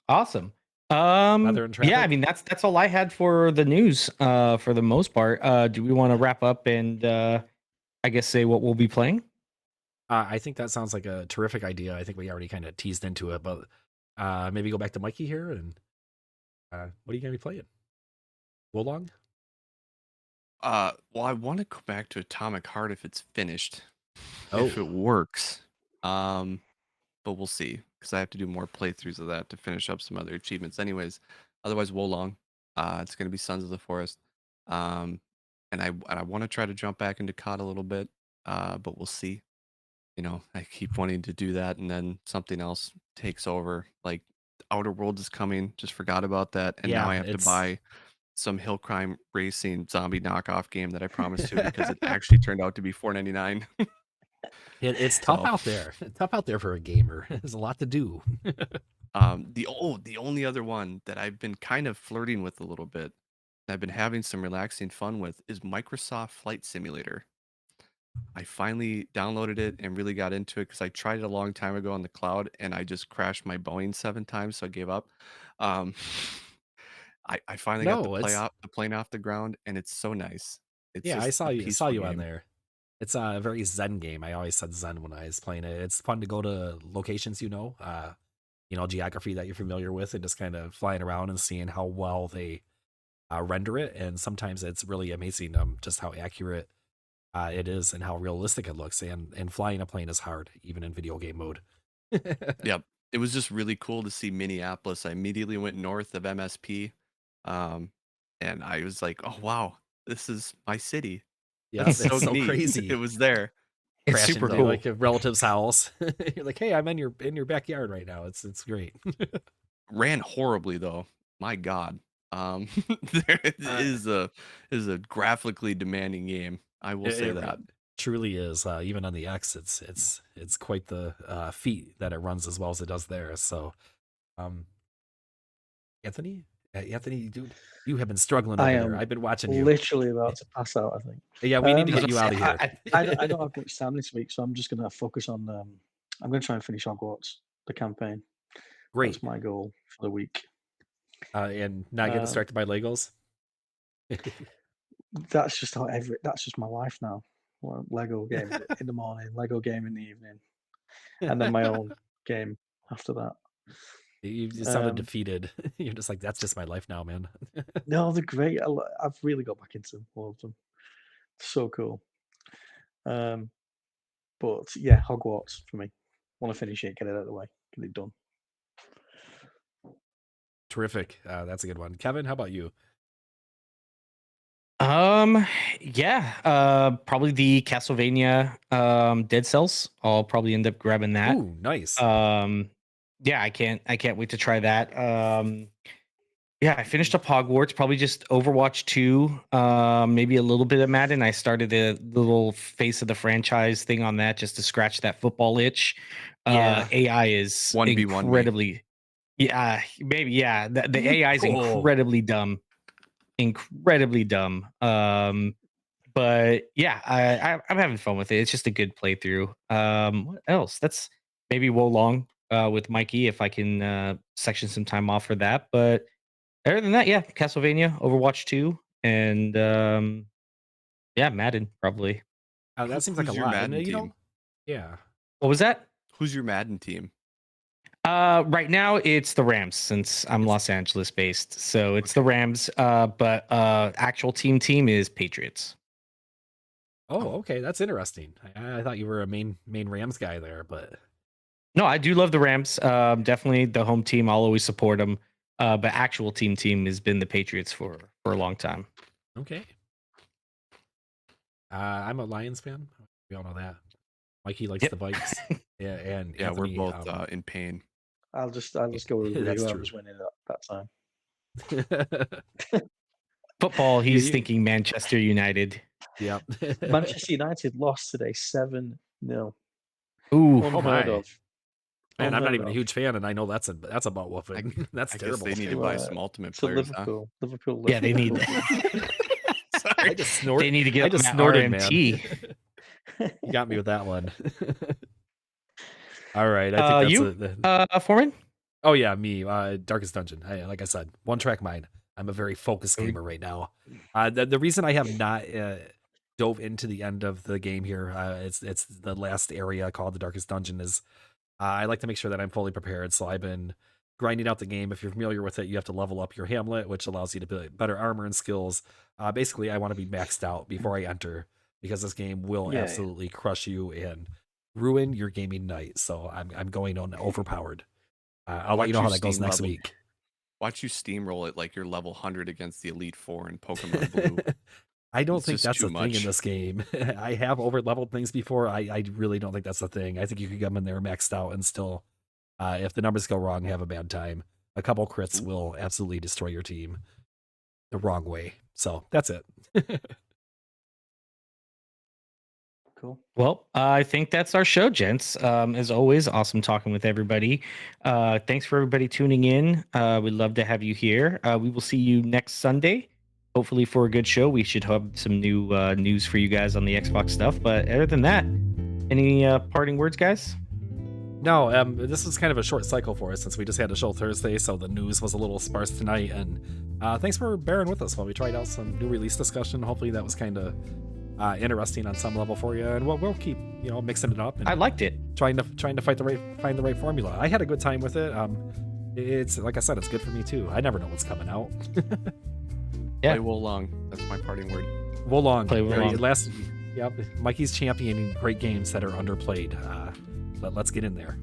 Awesome.
Weather and
Yeah, I
traffic?
mean that's all I had for the news. For the most part. Do we want to wrap up and I guess say what we'll be playing?
I think that sounds like a terrific idea. I think we already kind of teased into it, but maybe go back to Mikey here and what are you gonna be playing? Wolong?
Well, I want to go back to Atomic Heart if it's finished,
Oh.
if it works. But we'll see because I have to do more playthroughs of that to finish up some other achievements. Anyways, otherwise, Wolong. It's gonna be Sons of the Forest. And I want to try to jump back into COD a little bit. But we'll see. I keep wanting to do that, and then something else takes over. Like Outer Worlds is coming. Just forgot about that, and now
Yeah,
I have to
it's
buy some hill climb racing zombie knockoff game that I promised to because it actually turned out to be $4.99.
it's tough
So,
out there. Tough out there for a gamer. There's a lot to do.
the only other one that I've been kind of flirting with a little bit, and I've been having some relaxing fun with, is Microsoft Flight Simulator. I finally downloaded it and really got into it because I tried it a long time ago on the cloud and I just crashed my Boeing 7 times, so I gave up. Um, I finally got
No, it's
the plane off the ground, and it's so nice. It's
yeah, I
just
saw
a
you saw
peaceful
you on
game.
there. It's a very zen game. I always said zen when I was playing it. It's fun to go to locations geography that you're familiar with, and just kind of flying around and seeing how well they render it. And sometimes it's really amazing just how accurate it is and how realistic it looks. And flying a plane is hard, even in video game mode.
Yep. It was just really cool to see Minneapolis. I immediately went north of MSP. Um, and I was like, oh wow, this is my city.
Yeah,
That's
it's
so
so
neat.
crazy.
It was there.
It's
Crash
super
into
cool.
like a relative's house. You're like, hey, I'm in your backyard right now. It's great.
Ran horribly though. My God. There is a graphically demanding game. I will say
It
that.
truly is. Even on the X, it's quite the feat that it runs as well as it does there. So, um, Anthony, dude, you have been struggling over
I
there.
am
I've been watching you.
literally about to pass out, I think.
Yeah, we need to
I was
get you
gonna
out of
say,
here.
I don't have much time this week, so I'm just going to focus on. I'm going to try and finish Hogwarts, the campaign.
Great,
That's my goal for the week.
and not get
Um,
distracted by Legos.
that's just that's just my life now. Well, Lego game in the morning, Lego game in the evening, and then my own game after that.
You sounded
Um,
defeated. You're just like, that's just my life now, man.
no, they're great. I've really got back into all of them. So cool. But yeah, Hogwarts for me. Want to finish it, get it out of the way, get it done.
Terrific. That's a good one. Kevin, how about you?
Yeah, probably the Castlevania Dead Cells. I'll probably end up grabbing that.
Ooh, nice.
Yeah, I can't wait to try that. Yeah, I finished up Hogwarts, probably just Overwatch 2, maybe a little bit of Madden. I started a little face of the franchise thing on that just to scratch that football itch.
Yeah.
AI is
1v1 me.
incredibly yeah, maybe yeah. The AI is
Cool.
incredibly dumb. But yeah, I'm having fun with it. It's just a good playthrough. What else? That's maybe Wolong with Mikey if I can section some time off for that. But other than that, yeah, Castlevania, Overwatch 2, and yeah, Madden probably.
That seems like a
Who's your
lot.
Madden
And,
team?
Yeah.
What was that?
Who's your Madden team?
Right now it's the Rams since I'm Los Angeles based. So it's the Rams. But actual team is Patriots.
Oh, okay. That's interesting. I thought you were a main Rams guy there, but
No, I do love the Rams. Definitely the home team. I'll always support them. But actual team has been the Patriots for a long time.
okay. I'm a Lions fan. We all know that. Mikey likes the Vikes. Yeah, and
Yeah,
Anthony,
we're both in pain.
I'll just go with
That's
whoever's
true.
winning that time.
Football, he's
you-
thinking Manchester United.
Yep.
Manchester United lost today 7-0.
Ooh,
Unheard of.
Man, I'm not
Unheard
even a
of.
huge fan, and I know that's about whooping. That's
I guess
terrible.
they need to buy some ultimate
To
players, huh?
Liverpool.
yeah, they need.
I just snorted.
They need to get
I just
Matt
snorted,
RMT.
man. You got me with that one. All right. I think
you, Foreman?
Oh yeah, me. Darkest Dungeon. Like I said, one track mind. I'm a very focused gamer right now. The reason I have not dove into the end of the game here, it's the last area called the Darkest Dungeon, is I like to make sure that I'm fully prepared. So I've been grinding out the game. If you're familiar with it, you have to level up your Hamlet, which allows you to build better armor and skills. Basically, I want to be maxed out before I enter, because this game will absolutely crush you and ruin your gaming night. So I'm going on overpowered. I'll let you know how that goes next week.
Watch you steamroll it like you're level 100 against the Elite Four in Pokemon Blue.
I don't think that's a thing in this game. I have over leveled things before. I really don't think that's a thing. I think you could come in there maxed out and still, if the numbers go wrong, have a bad time. A couple crits will absolutely destroy your team the wrong way. So that's it.
Cool.
Well, I think that's our show, gents. As always, awesome talking with everybody. Thanks for everybody tuning in. We'd love to have you here. We will see you next Sunday, hopefully for a good show. We should have some new news for you guys on the Xbox stuff. But other than that, any parting words, guys?
No, this was kind of a short cycle for us since we just had a show Thursday, so the news was a little sparse tonight. And thanks for bearing with us while we tried out some new release discussion. Hopefully that was kind of interesting on some level for you, and we'll keep mixing it up. And
I liked it.
Trying to find the right formula. I had a good time with it. It's like I said, it's good for me too. I never know what's coming out.
Play Wolong. That's my parting word.
Wolong.
Play Wolong.
Yep. Mikey's championing great games that are underplayed. But let's get in there.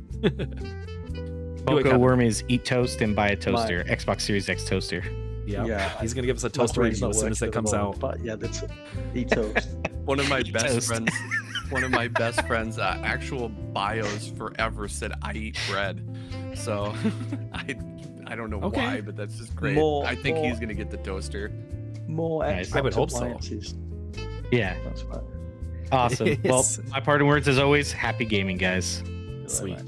Boko Worm is eat toast and buy a toaster. Xbox Series X toaster.
Yeah, he's gonna give us a toaster review as soon as it comes out.
But yeah, that's eat toast.
One of my best friends. One of my best friends' actual bios forever said, "I eat bread." So I don't know why, but that's just great. I think he's gonna get the toaster.
More
Nice.
I would hope so.
Yeah,
that's right.
Awesome. Well, my parting words as always: happy gaming, guys.
Sweet.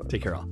Take care, all.